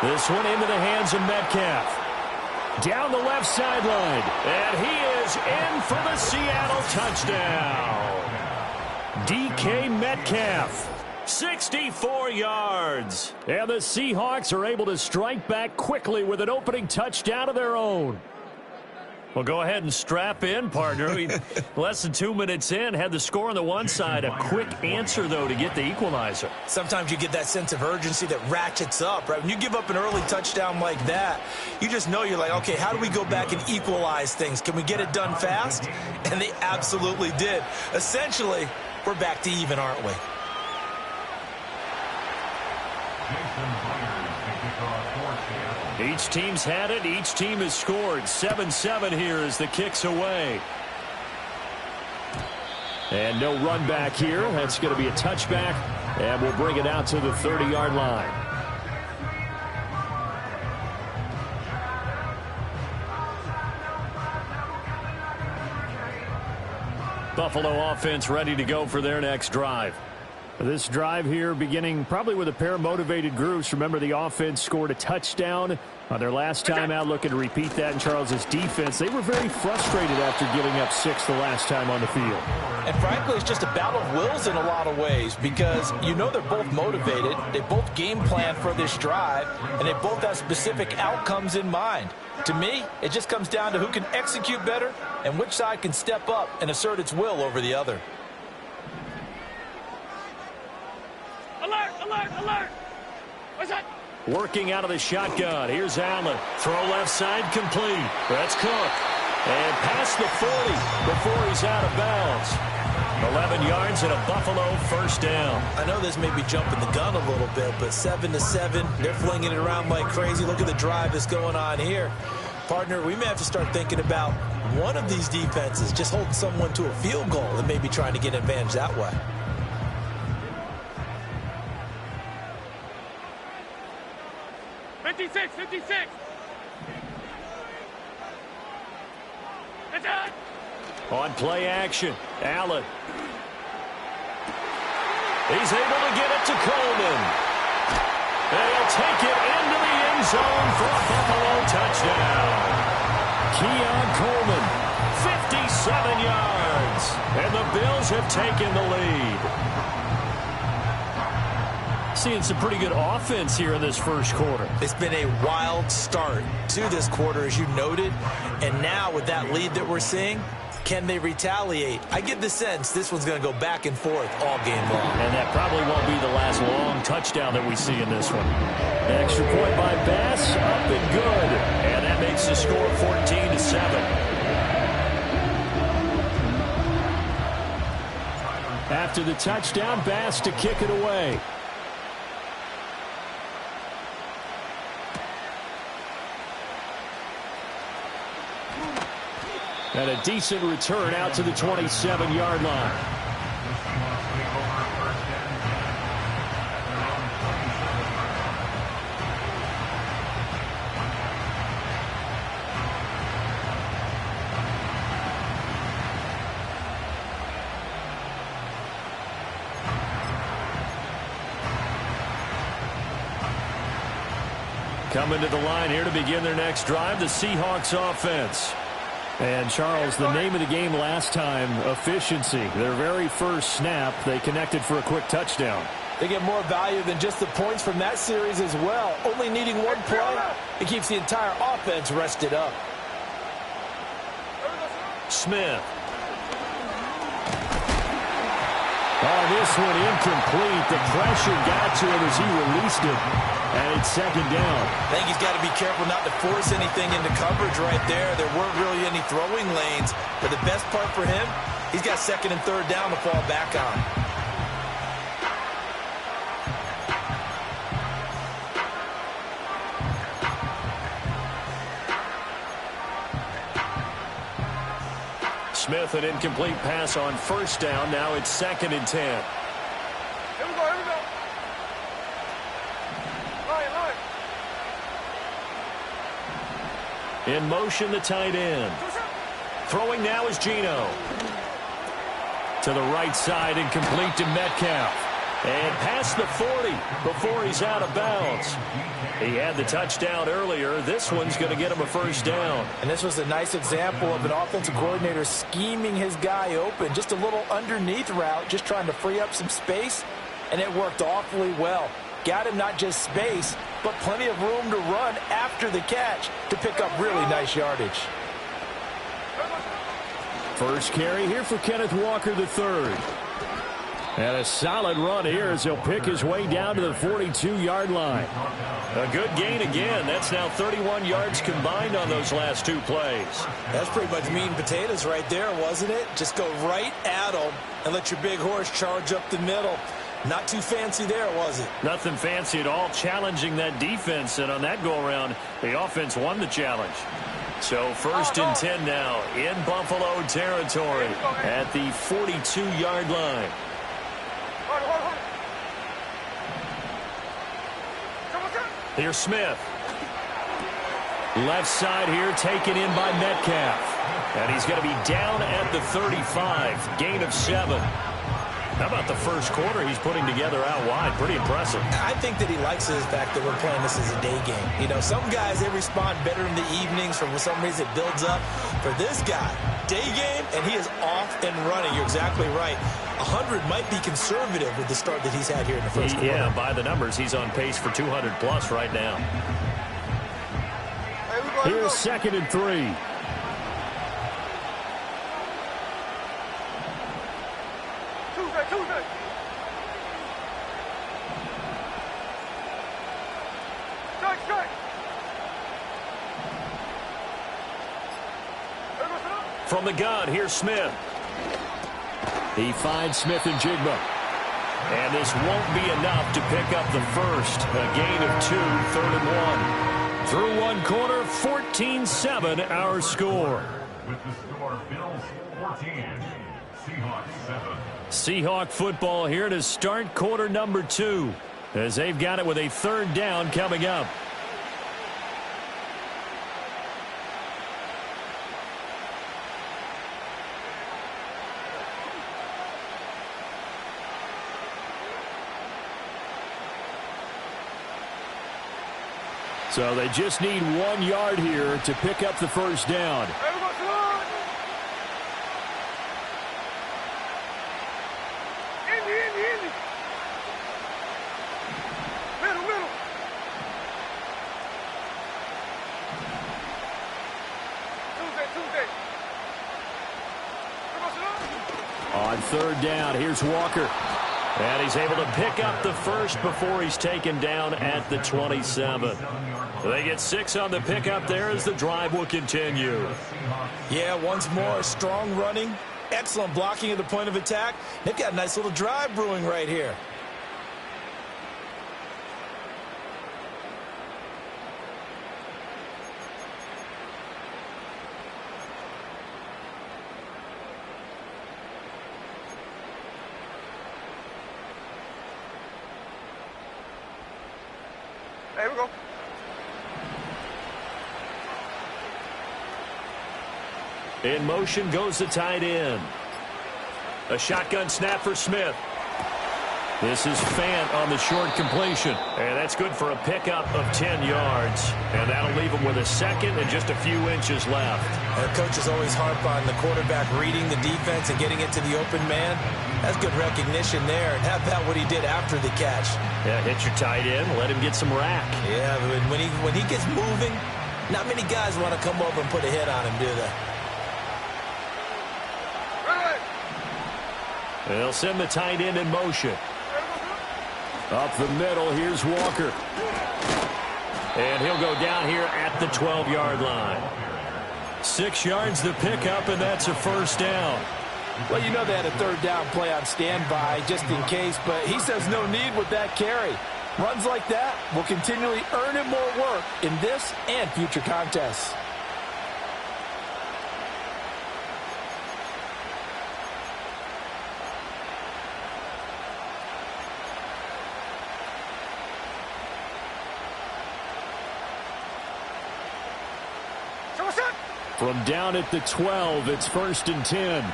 Speaker 1: This one into the hands of Metcalf. Down the left sideline. And he is in for the Seattle touchdown. DK Metcalf, 64 yards. And the Seahawks are able to strike back quickly with an opening touchdown of their own. Well, go ahead and strap in, partner. Less than 2 minutes in, had the score on the one side. A quick answer, though, to get the equalizer.
Speaker 2: Sometimes you get that sense of urgency that ratchets up, right? When you give up an early touchdown like that, you just know you're like, okay, how do we go back and equalize things? Can we get it done fast? And they absolutely did. Essentially, we're back to even, aren't we?
Speaker 1: Each team's had it. Each team has scored. 7-7 here as the kick's away.
Speaker 4: And no run back here. That's going to be a touchback. And we'll bring it out to the 30-yard line.
Speaker 1: Buffalo offense ready to go for their next drive.
Speaker 4: This drive here beginning probably with a pair of motivated groups. Remember, the offense scored a touchdown on their last time out, looking to repeat that in Charles's defense. They were very frustrated after giving up 6 the last time on the field.
Speaker 2: And frankly, it's just a battle of wills in a lot of ways because you know they're both motivated. They both game plan for this drive, and they both have specific outcomes in mind. To me, it just comes down to who can execute better and which side can step up and assert its will over the other.
Speaker 3: Alert, alert, alert. What's that?
Speaker 1: Working out of the shotgun. Here's Allen. Throw left side complete. That's Cook. And past the 40 before he's out of bounds. 11 yards and a Buffalo first down.
Speaker 2: I know this may be jumping the gun a little bit, but 7-7, they're flinging it around like crazy. Look at the drive that's going on here. Partner, we may have to start thinking about one of these defenses just holding someone to a field goal and maybe trying to get an advantage that way.
Speaker 3: Fifty-six. It's on.
Speaker 1: On play action, Allen. He's able to get it to Coleman. They'll take it into the end zone for a Buffalo touchdown. Keon Coleman, 57 yards. And the Bills have taken the lead. Seeing some pretty good offense here in this first quarter.
Speaker 2: It's been a wild start to this quarter, as you noted. And now with that lead that we're seeing, can they retaliate? I get the sense this one's going to go back and forth all game long.
Speaker 1: And that probably won't be the last long touchdown that we see in this one. Extra point by Bass, up and good. And that makes the score 14-7.
Speaker 4: After the touchdown, Bass to kick it away. And a decent return out to the 27-yard line.
Speaker 1: Coming to the line here to begin their next drive, the Seahawks offense.
Speaker 4: And, Charles, the name of the game last time, efficiency. Their very first snap, they connected for a quick touchdown.
Speaker 2: They get more value than just the points from that series as well. Only needing one play, it keeps the entire offense rested up.
Speaker 1: Smith.
Speaker 4: Oh, this one incomplete. The pressure got to him as he released it. And it's second down.
Speaker 2: I think he's got to be careful not to force anything into coverage right there. There weren't really any throwing lanes. But the best part for him, he's got second and third down to fall back on.
Speaker 1: Smith, an incomplete pass on first down. Now it's second and 10.
Speaker 3: Here we go, here we go. Line.
Speaker 1: In motion, the tight end. Throwing now is Geno. To the right side, incomplete to Metcalf. And past the 40 before he's out of bounds. He had the touchdown earlier. This one's going to get him a first down.
Speaker 2: And this was a nice example of an offensive coordinator scheming his guy open. Just a little underneath route, just trying to free up some space. And it worked awfully well. Got him not just space, but plenty of room to run after the catch to pick up really nice yardage.
Speaker 4: First carry here for Kenneth Walker III. And a solid run here as he'll pick his way down to the 42-yard line.
Speaker 1: A good gain again. That's now 31 yards combined on those last two plays.
Speaker 2: That's pretty much meat and potatoes right there, wasn't it? Just go right at him and let your big horse charge up the middle. Not too fancy there, was it?
Speaker 1: Nothing fancy at all, challenging that defense. And on that go-around, the offense won the challenge. So first and 10 now in Buffalo territory at the 42-yard line. Here's Smith. Left side here taken in by Metcalf. And he's going to be down at the 35. Gain of 7. How about the first quarter he's putting together out wide? Pretty impressive.
Speaker 2: I think that he likes the fact that we're playing this as a day game. You know, some guys, they respond better in the evenings. For some reason, it builds up. For this guy, day game, and he is off and running. You're exactly right. 100 might be conservative with the start that he's had here in the first quarter.
Speaker 1: Yeah, by the numbers, he's on pace for 200-plus right now.
Speaker 4: Here's second and 3.
Speaker 3: Tuesday. Strike.
Speaker 1: From the gun, here's Smith.
Speaker 4: He finds Smith and Jigba.
Speaker 1: And this won't be enough to pick up the first. A gain of 2, third and 1. Through one quarter, 14-7 our score.
Speaker 6: With the score, Bills 14, Seahawks 7.
Speaker 1: Seahawk football here to start quarter number 2 as they've got it with a third down coming up.
Speaker 4: So they just need 1 yard here to pick up the first down. On third down, here's Walker. And he's able to pick up the first before he's taken down at the 27. They get 6 on the pickup there as the drive will continue.
Speaker 2: Yeah, once more, strong running, excellent blocking at the point of attack. They've got a nice little drive brewing right here.
Speaker 3: Here we go.
Speaker 1: In motion goes the tight end. A shotgun snap for Smith. This is Fant on the short completion. And that's good for a pickup of 10 yards. And that'll leave him with a second and just a few inches left.
Speaker 2: Coaches always harp on the quarterback reading the defense and getting it to the open man. That's good recognition there. And how about what he did after the catch?
Speaker 1: Yeah, hit your tight end, let him get some rack.
Speaker 2: Yeah, but when he gets moving, not many guys want to come over and put a hit on him, do they?
Speaker 1: They'll send the tight end in motion.
Speaker 4: Up the middle, here's Walker.
Speaker 1: And he'll go down here at the 12-yard line. 6 yards the pickup, and that's a first down.
Speaker 2: Well, you know they had a third down play on standby just in case, but he says no need with that carry. Runs like that will continually earn him more work in this and future contests.
Speaker 4: From down at the 12, it's 1st and 10.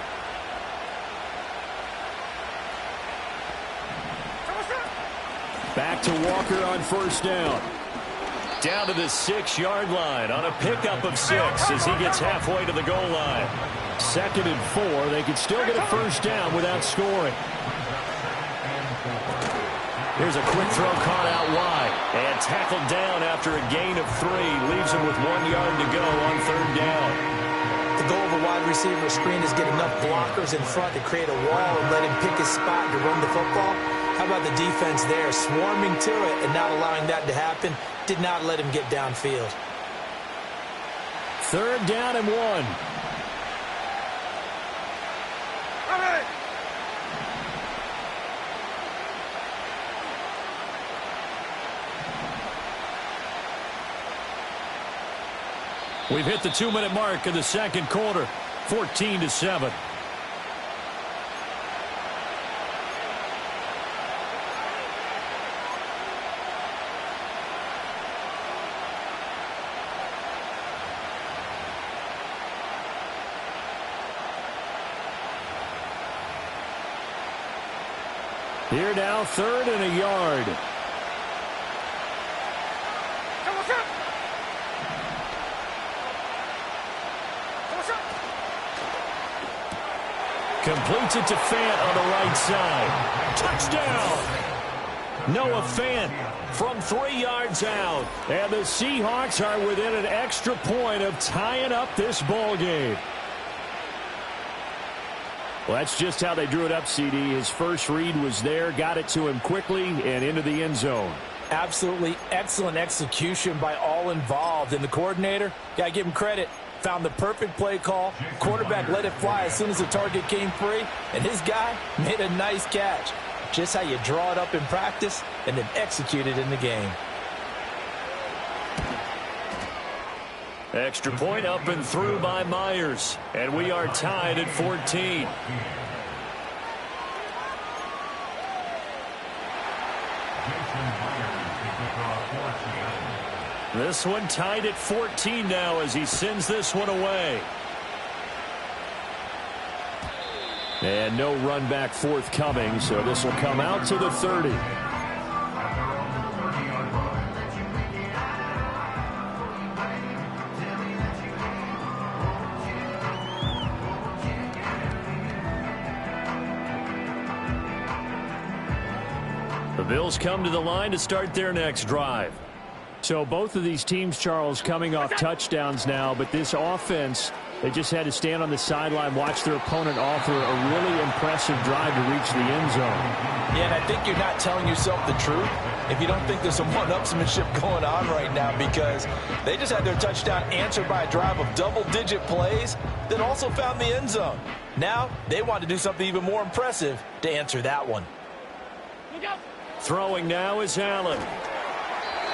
Speaker 4: Back to Walker on first down.
Speaker 1: Down to the 6-yard line on a pickup of 6 as he gets halfway to the goal line.
Speaker 4: 2nd and 4. They could still get a first down without scoring.
Speaker 1: Here's a quick throw caught out wide. And tackled down after a gain of 3. Leaves him with 1 yard to go on third down.
Speaker 2: The goal of a wide receiver screen is get enough blockers in front to create a wall and let him pick his spot to run the football. How about the defense there, swarming to it and not allowing that to happen? Did not let him get downfield.
Speaker 4: 3rd down and 1.
Speaker 1: We've hit the 2-minute mark in the second quarter. 14-7.
Speaker 4: Here now, 3rd and a yard.
Speaker 1: Completes it to Fant on the right side. Touchdown! Noah Fant from 3 yards out.
Speaker 4: And the Seahawks are within an extra point of tying up this ball game. Well, that's just how they drew it up, CD. His first read was there, got it to him quickly, and into the end zone.
Speaker 2: Absolutely excellent execution by all involved. And the coordinator, got to give him credit, found the perfect play call. Quarterback let it fly as soon as the target came free, and his guy made a nice catch. Just how you draw it up in practice and then execute it in the game.
Speaker 1: Extra point up and through by Myers. And we are tied at 14. This one tied at 14 now as he sends this one away.
Speaker 4: And no run back forthcoming, so this will come out to the 30.
Speaker 1: Bills come to the line to start their next drive.
Speaker 4: So both of these teams, Charles, coming off touchdowns now, but this offense, they just had to stand on the sideline, watch their opponent offer a really impressive drive to reach the end zone.
Speaker 2: Yeah, and I think you're not telling yourself the truth if you don't think there's some one-upsmanship going on right now, because they just had their touchdown answered by a drive of double-digit plays that also found the end zone. Now they want to do something even more impressive to answer that one.
Speaker 1: Throwing now is Allen.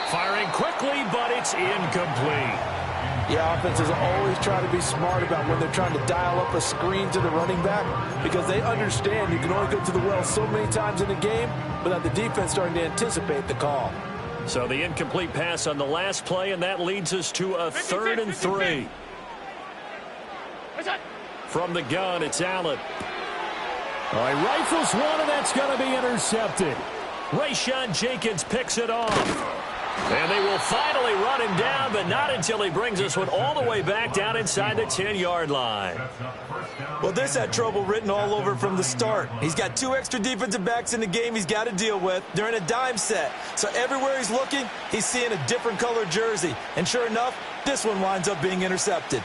Speaker 1: Firing quickly, but it's incomplete.
Speaker 2: Yeah, offenses always try to be smart about when they're trying to dial up a screen to the running back, because they understand you can only go to the well so many times in a game without the defense starting to anticipate the call.
Speaker 1: So the incomplete pass on the last play, and that leads us to a 3rd and 3. From the gun, it's Allen.
Speaker 4: All right, rifles one, and that's going to be intercepted.
Speaker 1: Rayshawn Jenkins picks it off. And they will finally run him down, but not until he brings this one all the way back down inside the 10-yard line.
Speaker 2: Well, this had trouble written all over from the start. He's got 2 extra defensive backs in the game he's got to deal with. They're in a dime set. So everywhere he's looking, he's seeing a different color jersey. And sure enough, this one winds up being intercepted.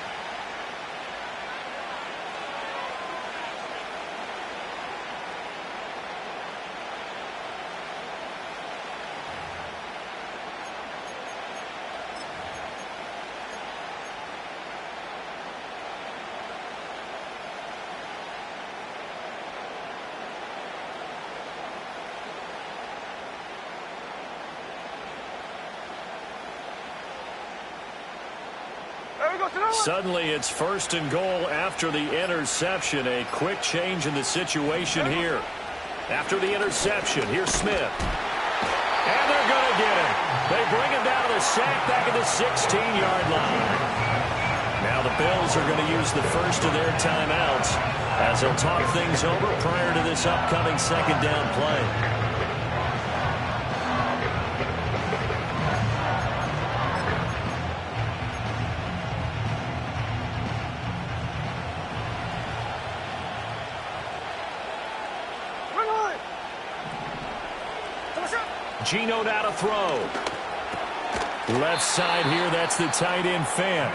Speaker 1: Suddenly, it's 1st and goal after the interception. A quick change in the situation here. After the interception, here's Smith. And they're going to get him. They bring him down to the sack back at the 16-yard line. Now the Bills are going to use the first of their timeouts as they'll talk things over prior to this upcoming 2nd down play. Geno now to throw. Left side here, that's the tight end Fant.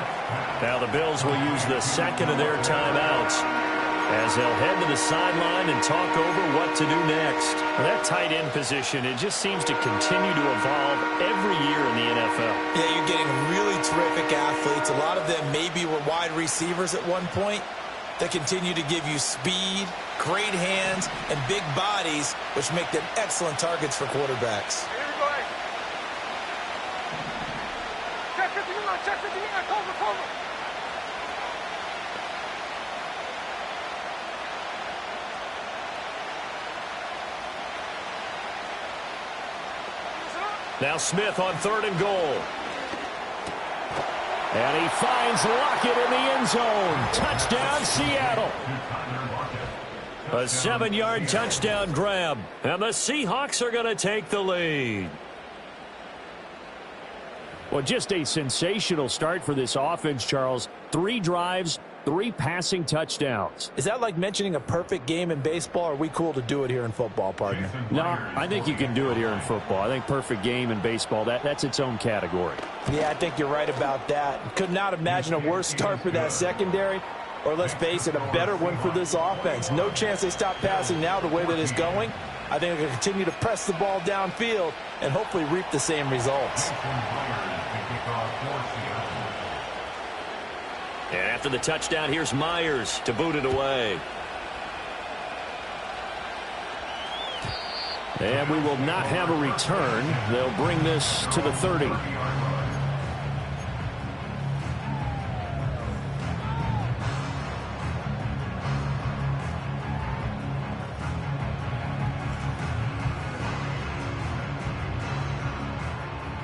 Speaker 1: Now the Bills will use the 2nd of their timeouts as they'll head to the sideline and talk over what to do next.
Speaker 4: Well, that tight end position, it just seems to continue to evolve every year in the NFL.
Speaker 2: Yeah, you're getting really terrific athletes. A lot of them maybe were wide receivers at one point. They continue to give you speed, great hands, and big bodies, which make them excellent targets for quarterbacks.
Speaker 3: Here we go, hey. Check 59, cover.
Speaker 1: Now Smith on 3rd and goal.
Speaker 4: And he finds Lockett in the end zone. Touchdown, Seattle.
Speaker 1: A 7-yard touchdown grab. And the Seahawks are going to take the lead.
Speaker 4: Well, just a sensational start for this offense, Charles. 3 drives, 3 passing touchdowns.
Speaker 2: Is that like mentioning a perfect game in baseball, or are we cool to do it here in football, partner?
Speaker 4: No, I think you can do it here in football. I think perfect game in baseball, that's its own category.
Speaker 2: Yeah, I think you're right about that. Could not imagine a worse start for that secondary, or let's face it, a better one for this offense. No chance they stop passing now the way that it's going. I think they're going to continue to press the ball downfield and hopefully reap the same results.
Speaker 1: And after the touchdown, here's Myers to boot it away.
Speaker 4: And we will not have a return. They'll bring this to the 30.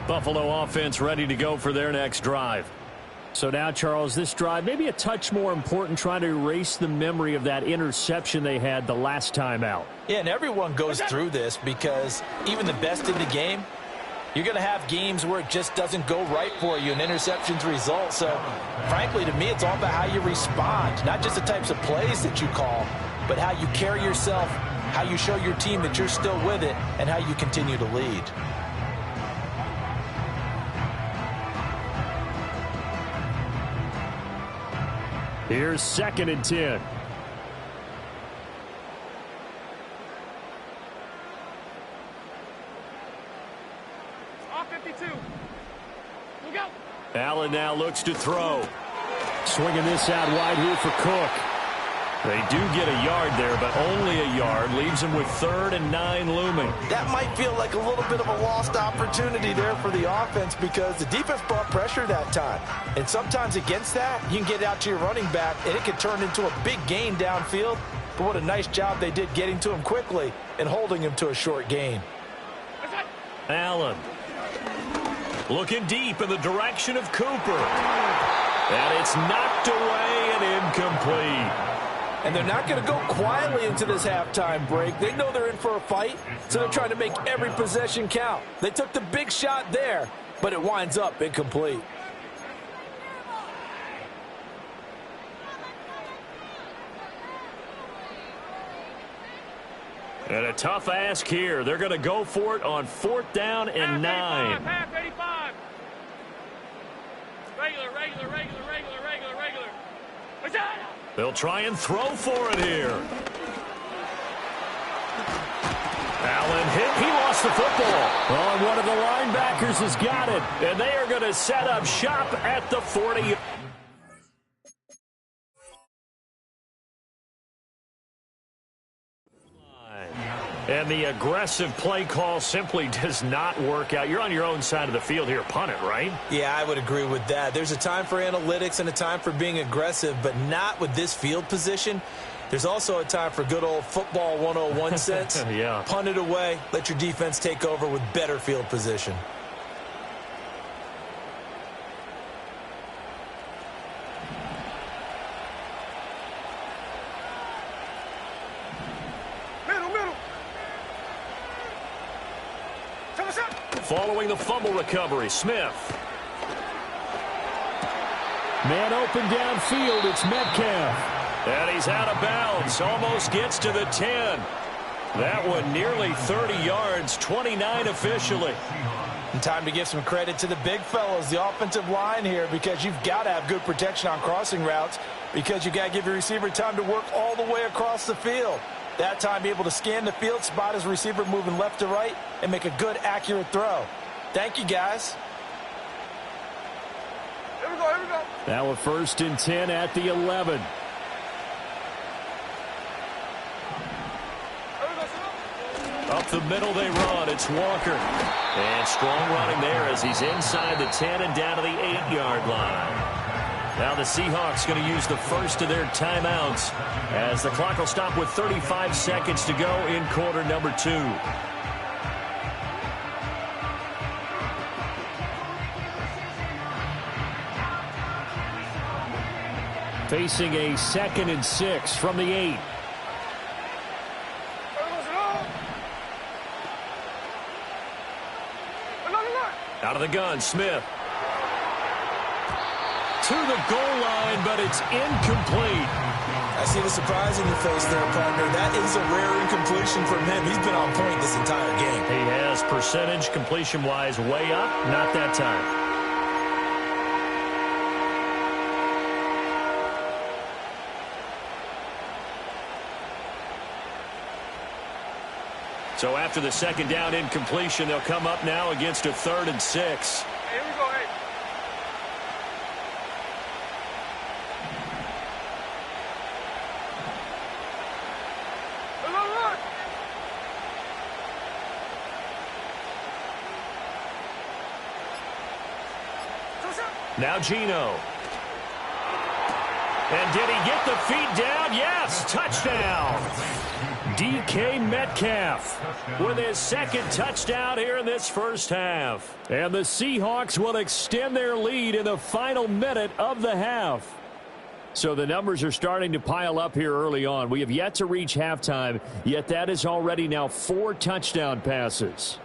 Speaker 1: Buffalo offense ready to go for their next drive.
Speaker 4: So now, Charles, this drive maybe a touch more important, trying to erase the memory of that interception they had the last time out.
Speaker 2: Yeah, and everyone goes through this because even the best in the game, you're going to have games where it just doesn't go right for you and interceptions result. So, frankly, to me, it's all about how you respond, not just the types of plays that you call, but how you carry yourself how you show your team that you're still with it, and how you continue to lead.
Speaker 4: Here's 2nd and 10.
Speaker 3: Off 52. Look out.
Speaker 1: Allen now looks to throw.
Speaker 4: Swinging this out wide here for Cook.
Speaker 1: They do get a yard there, but only a yard. Leaves them with 3rd and 9 looming.
Speaker 2: That might feel like a little bit of a lost opportunity there for the offense because the defense brought pressure that time. And sometimes against that, you can get out to your running back, and it can turn into a big gain downfield. But what a nice job they did getting to him quickly and holding him to a short gain.
Speaker 1: Allen looking deep in the direction of Cooper. And it's knocked away and incomplete.
Speaker 2: And they're not going to go quietly into this halftime break. They know they're in for a fight, so they're trying to make every possession count. They took the big shot there, but it winds up incomplete.
Speaker 1: And a tough ask here. They're going to go for it on 4th down and 9.
Speaker 3: Half 85. Regular.
Speaker 1: They'll try and throw for it here. Allen hit. He lost the football.
Speaker 4: Oh, and one of the linebackers has got it.
Speaker 1: And they are going to set up shop at the 40. And the aggressive play call simply does not work out. You're on your own side of the field here. Punt it, right?
Speaker 2: Yeah, I would agree with that. There's a time for analytics and a time for being aggressive, but not with this field position. There's also a time for good old football 101 sense.
Speaker 1: Yeah.
Speaker 2: Punt it away. Let your defense take over with better field position.
Speaker 1: Following the fumble recovery, Smith.
Speaker 4: Man open downfield, it's Metcalf.
Speaker 1: And he's out of bounds, almost gets to the 10. That one nearly 30 yards, 29 officially.
Speaker 2: And time to give some credit to the big fellows, the offensive line here, because you've got to have good protection on crossing routes because you've got to give your receiver time to work all the way across the field. That time, be able to scan the field, spot his receiver moving left to right, and make a good, accurate throw. Thank you, guys.
Speaker 3: Here we go.
Speaker 4: Now a 1st and 10 at the 11.
Speaker 1: Up the middle they run. It's Walker. And strong running there as he's inside the 10 and down to the 8-yard line. Now the Seahawks going to use the first of their timeouts as the clock will stop with 35 seconds to go in quarter number 2.
Speaker 4: Facing a 2nd and 6 from the 8.
Speaker 1: Out of the gun, Smith. To the goal line, but it's incomplete.
Speaker 2: I see the surprise in your face there, partner. That is a rare incompletion from him. He's been on point this entire game.
Speaker 1: He has percentage completion-wise way up, not that time. So after the 2nd down incompletion, they'll come up now against a 3rd and 6.
Speaker 3: Hey, here we go, hey. Look.
Speaker 1: Now Geno. And did he get the feet down? Yes, touchdown. DK Metcalf with his 2nd touchdown here in this first half.
Speaker 4: And the Seahawks will extend their lead in the final minute of the half. So the numbers are starting to pile up here early on. We have yet to reach halftime, yet that is already now 4 touchdown passes.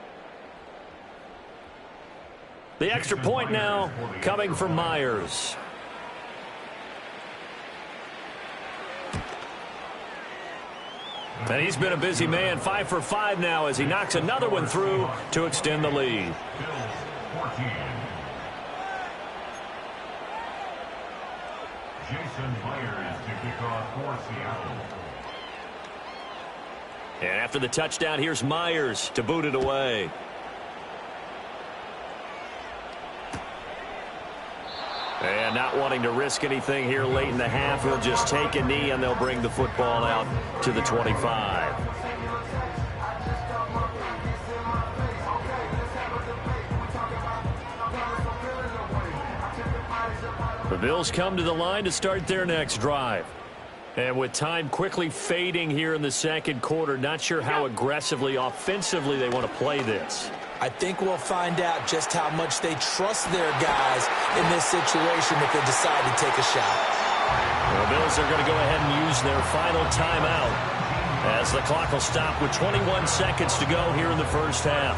Speaker 1: The extra point now coming from Myers. And he's been a busy man, 5 for 5 now as he knocks another one through to extend the lead.
Speaker 6: Bills 14. Jason Myers to kick off for Seattle.
Speaker 1: And after the touchdown, here's Myers to boot it away. And not wanting to risk anything here late in the half, he'll just take a knee and they'll bring the football out to the 25. The Bills come to the line to start their next drive. And with time quickly fading here in the second quarter, not sure how aggressively, offensively they want to play this.
Speaker 2: I think we'll find out just how much they trust their guys in this situation if they decide to take a shot.
Speaker 1: The Bills are going to go ahead and use their final timeout as the clock will stop with 21 seconds to go here in the first half.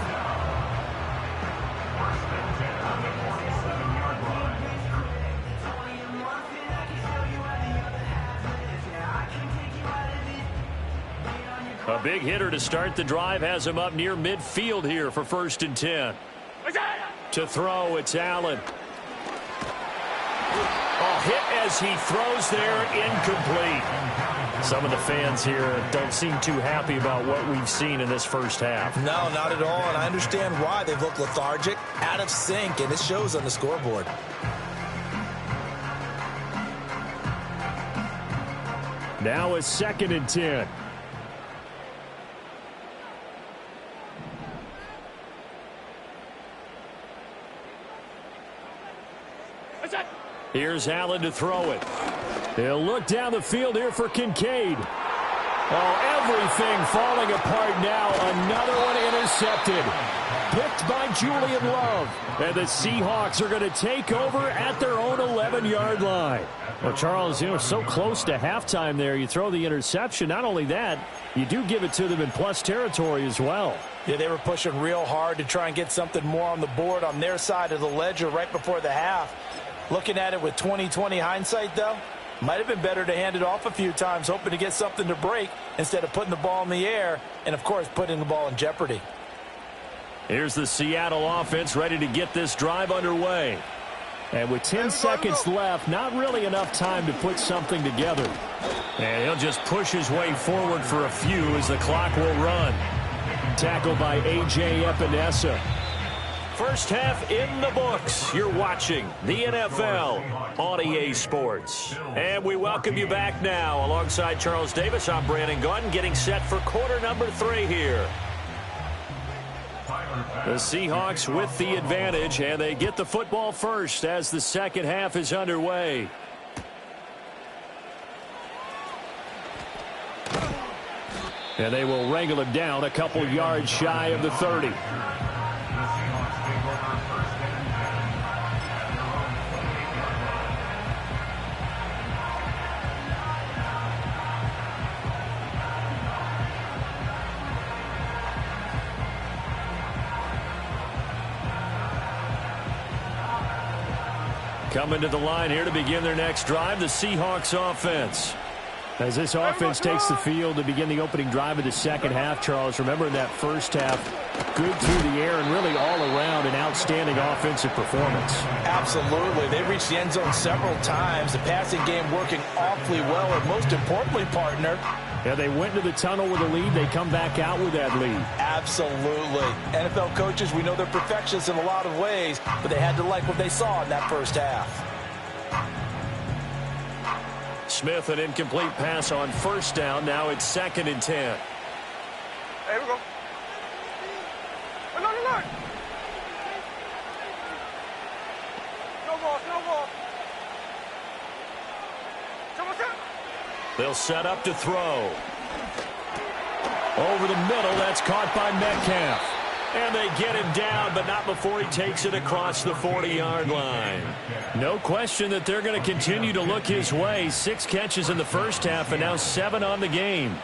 Speaker 1: A big hitter to start the drive has him up near midfield here for 1st and 10. To throw, it's Allen. Oh, hit as he throws there, incomplete. Some of the fans here don't seem too happy about what we've seen in this first half.
Speaker 2: No, not at all, and I understand why. They've looked lethargic, out of sync, and it shows on the scoreboard.
Speaker 4: Now a 2nd and 10. Here's Allen to throw it. He'll look down the field here for Kincaid. Oh, everything falling apart now. Another one intercepted. Picked by Julian Love. And the Seahawks are going to take over at their own 11-yard line. Well, Charles, so close to halftime there. You throw the interception. Not only that, you do give it to them in plus territory as well.
Speaker 2: Yeah, they were pushing real hard to try and get something more on the board on their side of the ledger right before the half. Looking at it with 20/20 hindsight, though, might have been better to hand it off a few times, hoping to get something to break instead of putting the ball in the air and, of course, putting the ball in jeopardy.
Speaker 1: Here's the Seattle offense ready to get this drive underway.
Speaker 4: And with 10 seconds left, not really enough time to put something together.
Speaker 1: And he'll just push his way forward for a few as the clock will run.
Speaker 4: Tackled by A.J. Epinesa.
Speaker 1: First half in the books. You're watching the NFL on EA Sports. And we welcome you back now. Alongside Charles Davis, I'm Brandon Gaudin, getting set for quarter number 3 here. The Seahawks with the advantage, and they get the football first as the second half is underway.
Speaker 4: And they will wrangle him down a couple yards shy of the 30.
Speaker 1: Coming to the line here to begin their next drive, the Seahawks offense.
Speaker 4: As this offense takes the field to begin the opening drive of the second half, Charles, remember in that first half, good through the air and really all around an outstanding offensive performance.
Speaker 2: Absolutely. They reached the end zone several times. The passing game working awfully well, and most importantly, partner,
Speaker 4: yeah, they went into the tunnel with a lead. They come back out with that lead.
Speaker 2: Absolutely. NFL coaches, we know they're perfectionists in a lot of ways, but they had to like what they saw in that first half.
Speaker 1: Smith, an incomplete pass on first down. Now it's 2nd and 10.
Speaker 3: Here we go. Look. No ball.
Speaker 1: They'll set up to throw. Over the middle, that's caught by Metcalf. And they get him down, but not before he takes it across the 40-yard line. No question that they're going to continue to look his way. 6 catches in the first half and now 7 on the game.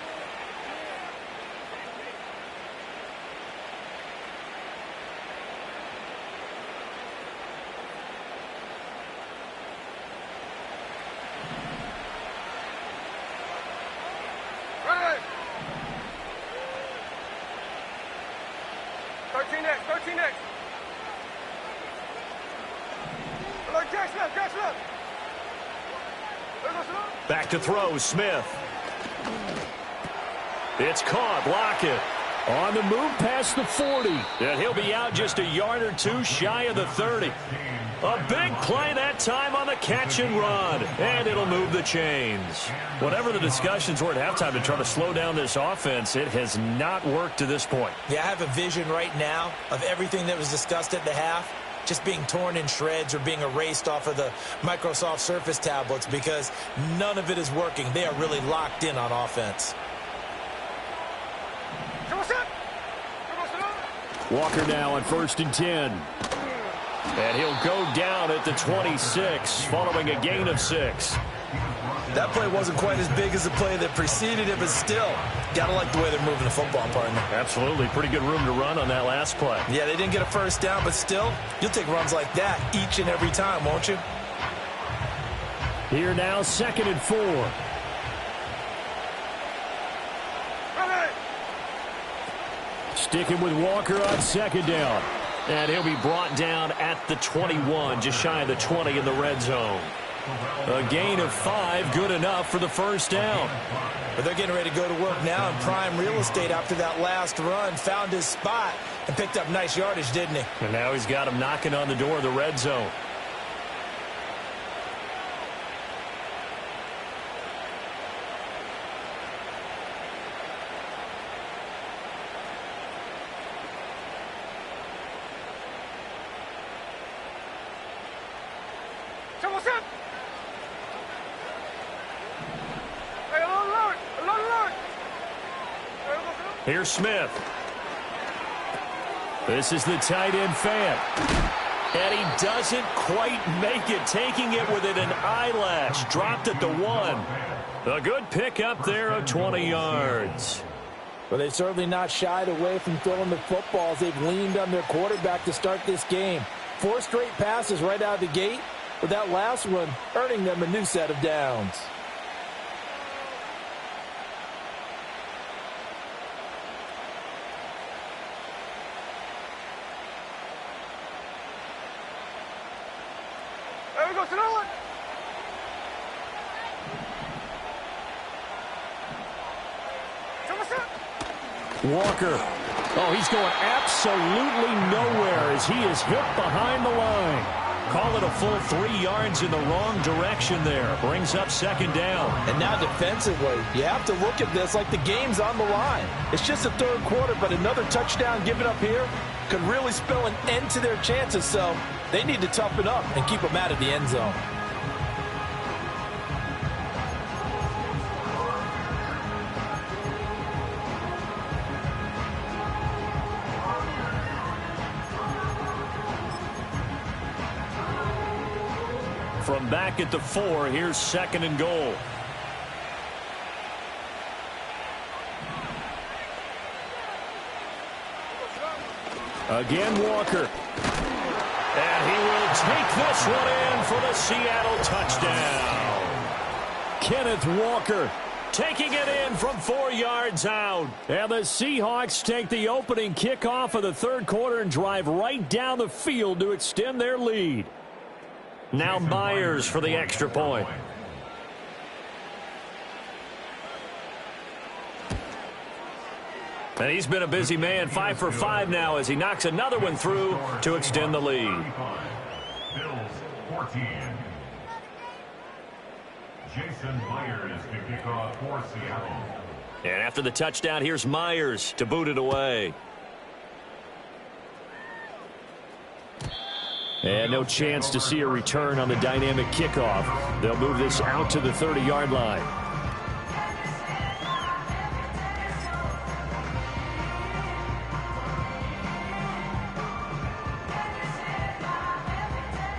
Speaker 3: 14 next. Catch left, catch left.
Speaker 1: Back to throw, Smith. It's caught, Lockett.
Speaker 4: On the move past the 40.
Speaker 1: And he'll be out just a yard or two shy of the 30. A big play that time on the catch and run. And it'll move the chains. Whatever the discussions were at halftime to try to slow down this offense, it has not worked to this point.
Speaker 2: Yeah, I have a vision right now of everything that was discussed at the half just being torn in shreds or being erased off of the Microsoft Surface tablets because none of it is working. They are really locked in on offense.
Speaker 4: Walker now on 1st and 10.
Speaker 1: And he'll go down at the 26 following a gain of 6.
Speaker 2: That play wasn't quite as big as the play that preceded it, but still, gotta like the way they're moving the football, partner.
Speaker 1: Absolutely. Pretty good room to run on that last play.
Speaker 2: Yeah, they didn't get a first down, but still, you'll take runs like that each and every time, won't you?
Speaker 4: Here now, 2nd and 4. Sticking with Walker on 2nd down.
Speaker 1: And he'll be brought down at the 21, just shy of the 20 in the red zone. A gain of 5, good enough for the first down.
Speaker 2: But they're getting ready to go to work now in prime real estate after that last run. Found his spot and picked up nice yardage, didn't he?
Speaker 1: And now he's got him knocking on the door of the red zone. Here's Smith. This is the tight end Fant. And he doesn't quite make it, taking it within an eyelash. Dropped at the 1. A good pickup there of 20 yards.
Speaker 2: Well, they've certainly not shied away from throwing the footballs. They've leaned on their quarterback to start this game. 4 straight passes right out of the gate, with that last one earning them a new set of downs.
Speaker 4: Walker. Oh, he's going absolutely nowhere as he is hit behind the line. Call it a full 3 yards in the wrong direction there. Brings up 2nd down.
Speaker 2: And now defensively, you have to look at this like the game's on the line. It's just the 3rd quarter, but another touchdown given up here could really spell an end to their chances. So they need to toughen up and keep them out of the end zone.
Speaker 1: From back at the 4, here's 2nd and goal.
Speaker 4: Again, Walker.
Speaker 1: And he will take this one in for the Seattle touchdown.
Speaker 4: Kenneth Walker
Speaker 1: taking it in from 4 yards out.
Speaker 4: And the Seahawks take the opening kickoff of the 3rd quarter and drive right down the field to extend their lead.
Speaker 1: Now Myers for the extra point. And he's been a busy man, 5 for 5 now as he knocks another one through to extend the lead.
Speaker 6: Bills 14. Jason Myers to kick off for Seattle.
Speaker 1: And after the touchdown, here's Myers to boot it away.
Speaker 4: And no chance to see a return on the dynamic kickoff. They'll move this out to the 30-yard line.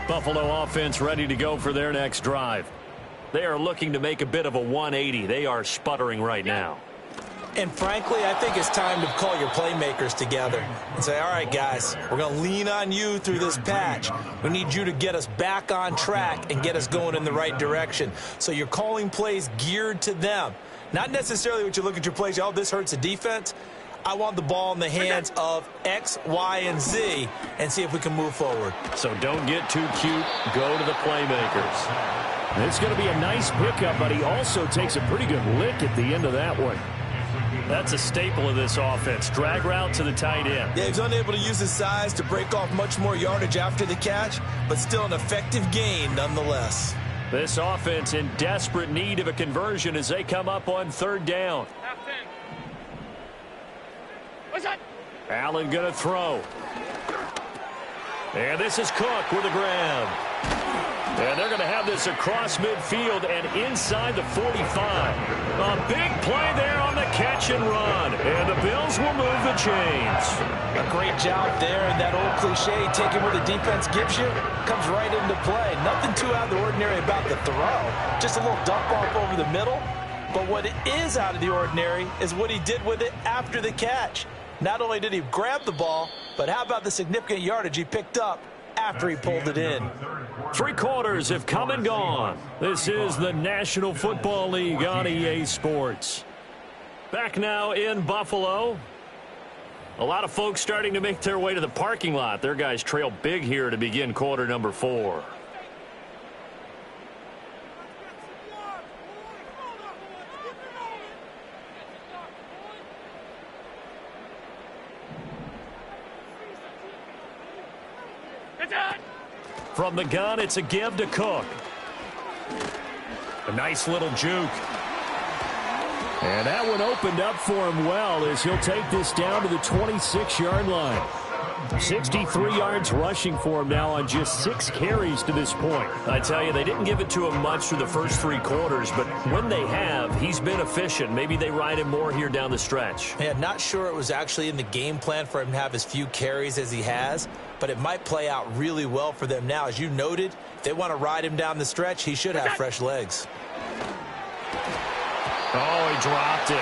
Speaker 4: Buffalo offense ready to go for their next drive.
Speaker 1: They are looking to make a bit of a 180. They are sputtering right now.
Speaker 2: And frankly, I think it's time to call your playmakers together and say, all right, guys, we're going to lean on you through this patch. We need you to get us back on track and get us going in the right direction. So you're calling plays geared to them. Not necessarily what you look at your plays, oh, this hurts the defense. I want the ball in the hands of X, Y, and Z and see if we can move forward.
Speaker 1: So don't get too cute. Go to the playmakers.
Speaker 4: It's going to be a nice pickup, but he also takes a pretty good lick at the end of that one.
Speaker 1: That's a staple of this offense. Drag route to the tight end.
Speaker 2: Yeah, he's unable to use his size to break off much more yardage after the catch, but still an effective gain nonetheless.
Speaker 1: This offense in desperate need of a conversion as they come up on third down. Allen going to throw. And this is Cook with a grab. And they're going to have this across midfield and inside the 45. A big play there on the catch and run. And the Bills will move the chains.
Speaker 2: A great job there, and that old cliche, taking what the defense gives you, comes right into play. Nothing too out of the ordinary about the throw. Just a little dump off over the middle. But what is out of the ordinary is what he did with it after the catch. Not only did he grab the ball, but how about the significant yardage he picked up after he pulled it in.
Speaker 1: 3 quarters have come and gone. This is the National Football League on EA Sports. Back now in Buffalo. A lot of folks starting to make their way to the parking lot. Their guys trail big here to begin quarter number 4. From the gun, it's a give to Cook. A nice little juke.
Speaker 4: And that one opened up for him well as he'll take this down to the 26-yard line. 63 yards rushing for him now on just 6 carries to this point.
Speaker 1: I tell you, they didn't give it to him much through the first 3 quarters, but when they have, he's been efficient. Maybe they ride him more here down the stretch.
Speaker 2: Yeah, not sure it was actually in the game plan for him to have as few carries as he has, but it might play out really well for them now. As you noted, if they want to ride him down the stretch, he should have fresh legs.
Speaker 1: Oh, he dropped it.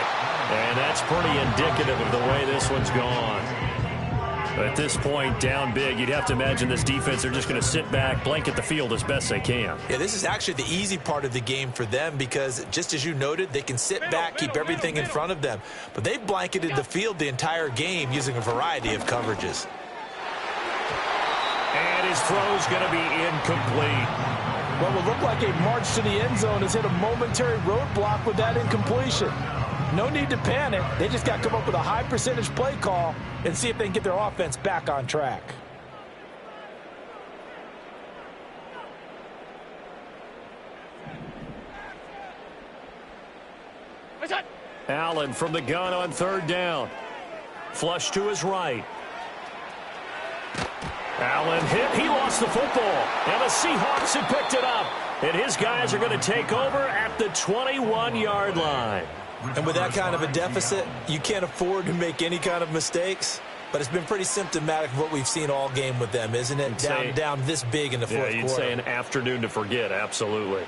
Speaker 1: And that's pretty indicative of the way this one's gone. At this point, down big, you'd have to imagine this defense, they're just going to sit back, blanket the field as best they can.
Speaker 2: Yeah, this is actually the easy part of the game for them because, just as you noted, they can sit back, keep everything in front of them. But they've blanketed the field the entire game using a variety of coverages.
Speaker 1: And his throw's going to be incomplete.
Speaker 2: What will look like a march to the end zone has hit a momentary roadblock with that incompletion. No need to panic. They just got to come up with a high percentage play call and see if they can get their offense back on track.
Speaker 1: Allen from the gun on third down. Flush to his right. Allen hit. He lost the football. And the Seahawks have picked it up. And his guys are going to take over at the 21-yard line.
Speaker 2: And with that kind of a deficit, you can't afford to make any kind of mistakes. But it's been pretty symptomatic of what we've seen all game with them, isn't it? Down this big in the fourth quarter.
Speaker 1: Yeah, you'd say an afternoon to forget, absolutely.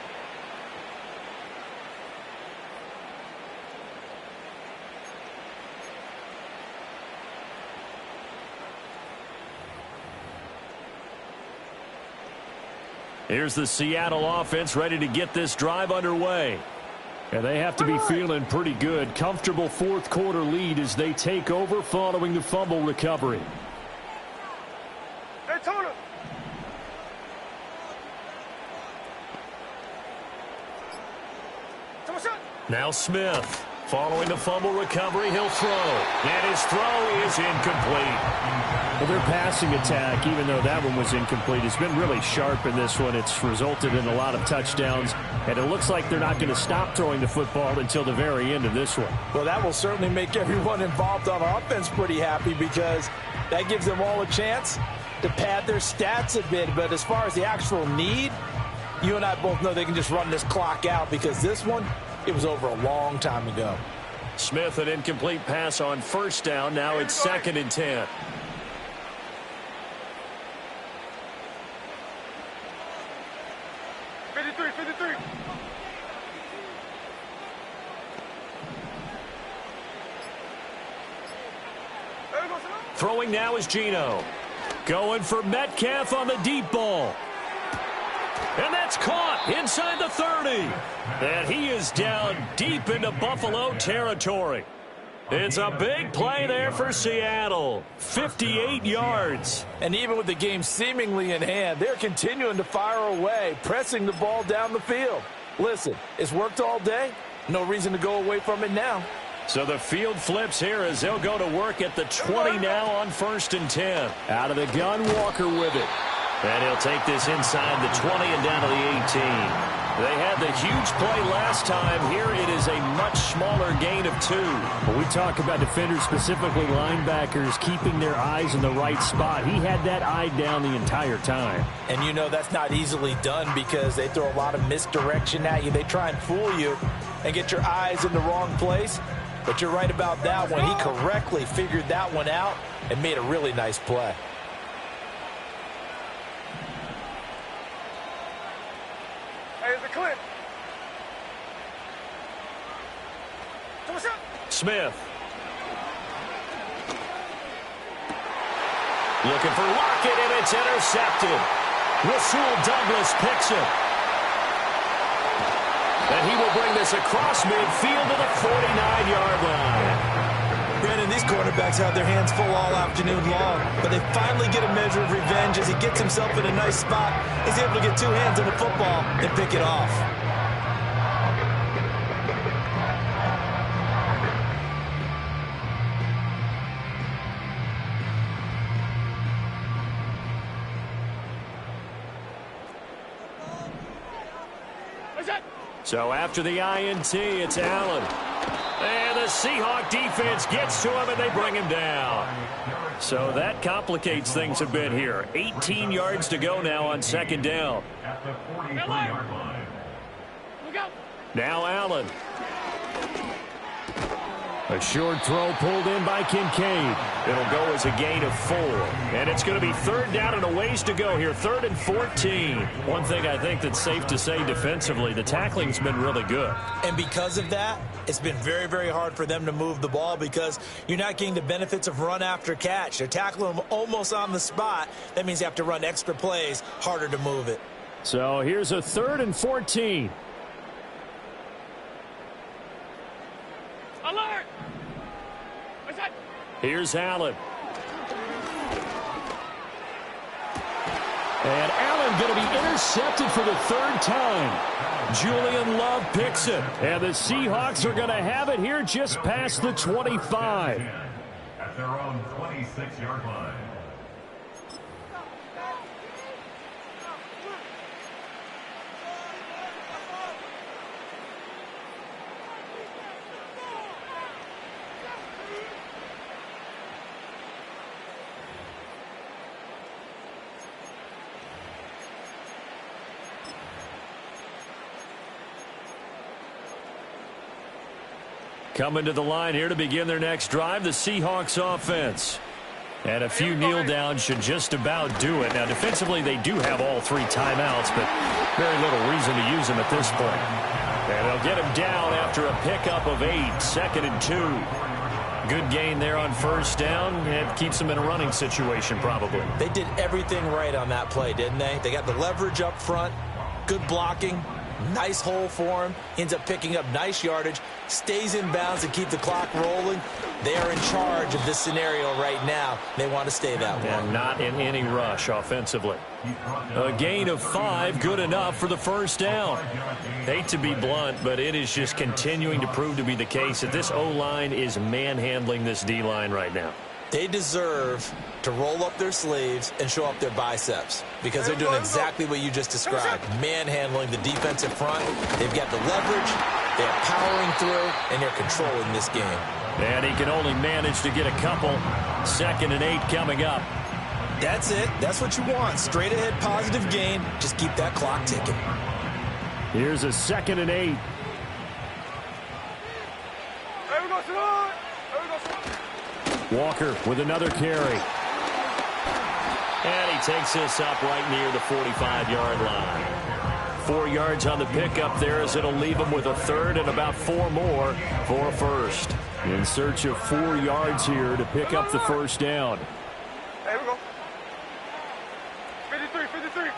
Speaker 1: Here's the Seattle offense ready to get this drive underway.
Speaker 4: And they have to be feeling pretty good. Comfortable fourth quarter lead as they take over following the fumble recovery.
Speaker 3: Hey, Tony.
Speaker 1: Now Smith. Following the fumble recovery, he'll throw. And his throw is incomplete.
Speaker 4: Well, their passing attack, even though that one was incomplete, has been really sharp in this one. It's resulted in a lot of touchdowns, and it looks like they're not going to stop throwing the football until the very end of this one.
Speaker 2: Well, that will certainly make everyone involved on offense pretty happy because that gives them all a chance to pad their stats a bit. But as far as the actual need, you and I both know they can just run this clock out because this one, it was over a long time ago.
Speaker 1: Smith, an incomplete pass on first down. Now it's 2nd and 10. Throwing now is Geno. Going for Metcalf on the deep ball. And that's caught inside the 30. And he is down deep into Buffalo territory. It's a big play there for Seattle. 58 yards.
Speaker 2: And even with the game seemingly in hand, they're continuing to fire away, pressing the ball down the field. Listen, it's worked all day. No reason to go away from it now.
Speaker 1: So the field flips here as they'll go to work at the 20 now on 1st and 10.
Speaker 4: Out of the gun, Walker with it.
Speaker 1: And he'll take this inside the 20 and down to the 18. They had the huge play last time. Here it is a much smaller gain of 2.
Speaker 4: When we talk about defenders, specifically linebackers, keeping their eyes in the right spot, he had that eye down the entire time.
Speaker 2: And you know that's not easily done because they throw a lot of misdirection at you. They try and fool you and get your eyes in the wrong place. But you're right about that one. He correctly figured that one out and made a really nice play.
Speaker 1: Smith. Looking for Lockett, and it's intercepted. Rasul Douglas picks it. And he will bring this across midfield to the 49-yard line.
Speaker 2: Brandon, these quarterbacks have their hands full all afternoon long, but they finally get a measure of revenge as he gets himself in a nice spot. He's able to get 2 hands on the football and pick it off.
Speaker 1: So after the INT, it's Allen. And the Seahawk defense gets to him, and they bring him down. So that complicates things a bit here. 18 yards to go now on 2nd down.
Speaker 6: At the 43-yard line.
Speaker 1: Now Allen.
Speaker 4: A short throw pulled in by Kincaid.
Speaker 1: It'll go as a gain of 4. And it's going to be 3rd down and a ways to go here. 3rd and 14. One thing I think that's safe to say defensively, the tackling's been really good.
Speaker 2: And because of that, it's been very, very hard for them to move the ball because you're not getting the benefits of run after catch. They're tackling them almost on the spot. That means you have to run extra plays, harder to move it.
Speaker 4: So here's a 3rd and 14.
Speaker 3: Alert!
Speaker 1: Here's Allen.
Speaker 4: And Allen going to be intercepted for the 3rd time.
Speaker 1: Julian Love picks it.
Speaker 4: And the Seahawks are going to have it here just past the 25.
Speaker 6: At their own 26-yard line.
Speaker 1: Coming to the line here to begin their next drive, the Seahawks offense. And a few kneel downs should just about do it. Now, defensively, they do have all 3 timeouts, but very little reason to use them at this point. And they'll get him down after a pickup of 8, 2nd and 2. Good gain there on 1st down. It keeps them in a running situation, probably.
Speaker 2: They did everything right on that play, didn't they? They got the leverage up front, good blocking, nice hole for him. Ends up picking up nice yardage, stays in bounds to keep the clock rolling. They are in charge of this scenario right now. They want to stay that way.
Speaker 1: And not in any rush offensively. A gain of 5, good enough for the 1st down. Hate to be blunt, but it is just continuing to prove to be the case that this O-line is manhandling this D-line right now.
Speaker 2: They deserve to roll up their sleeves and show up their biceps because they're doing exactly what you just described, manhandling the defensive front. They've got the leverage, they're powering through, and they're controlling this game.
Speaker 1: And he can only manage to get a couple. 2nd and 8 coming up.
Speaker 2: That's it. That's what you want. Straight ahead positive gain. Just keep that clock ticking.
Speaker 4: Here's a 2nd and 8. Walker with another carry.
Speaker 1: And he takes this up right near the 45-yard line. 4 yards on the pickup there as it'll leave him with a 3rd and about 4 more for a 1st.
Speaker 4: In search of 4 yards here to pick up the 1st down.
Speaker 3: There we go. 53, 53.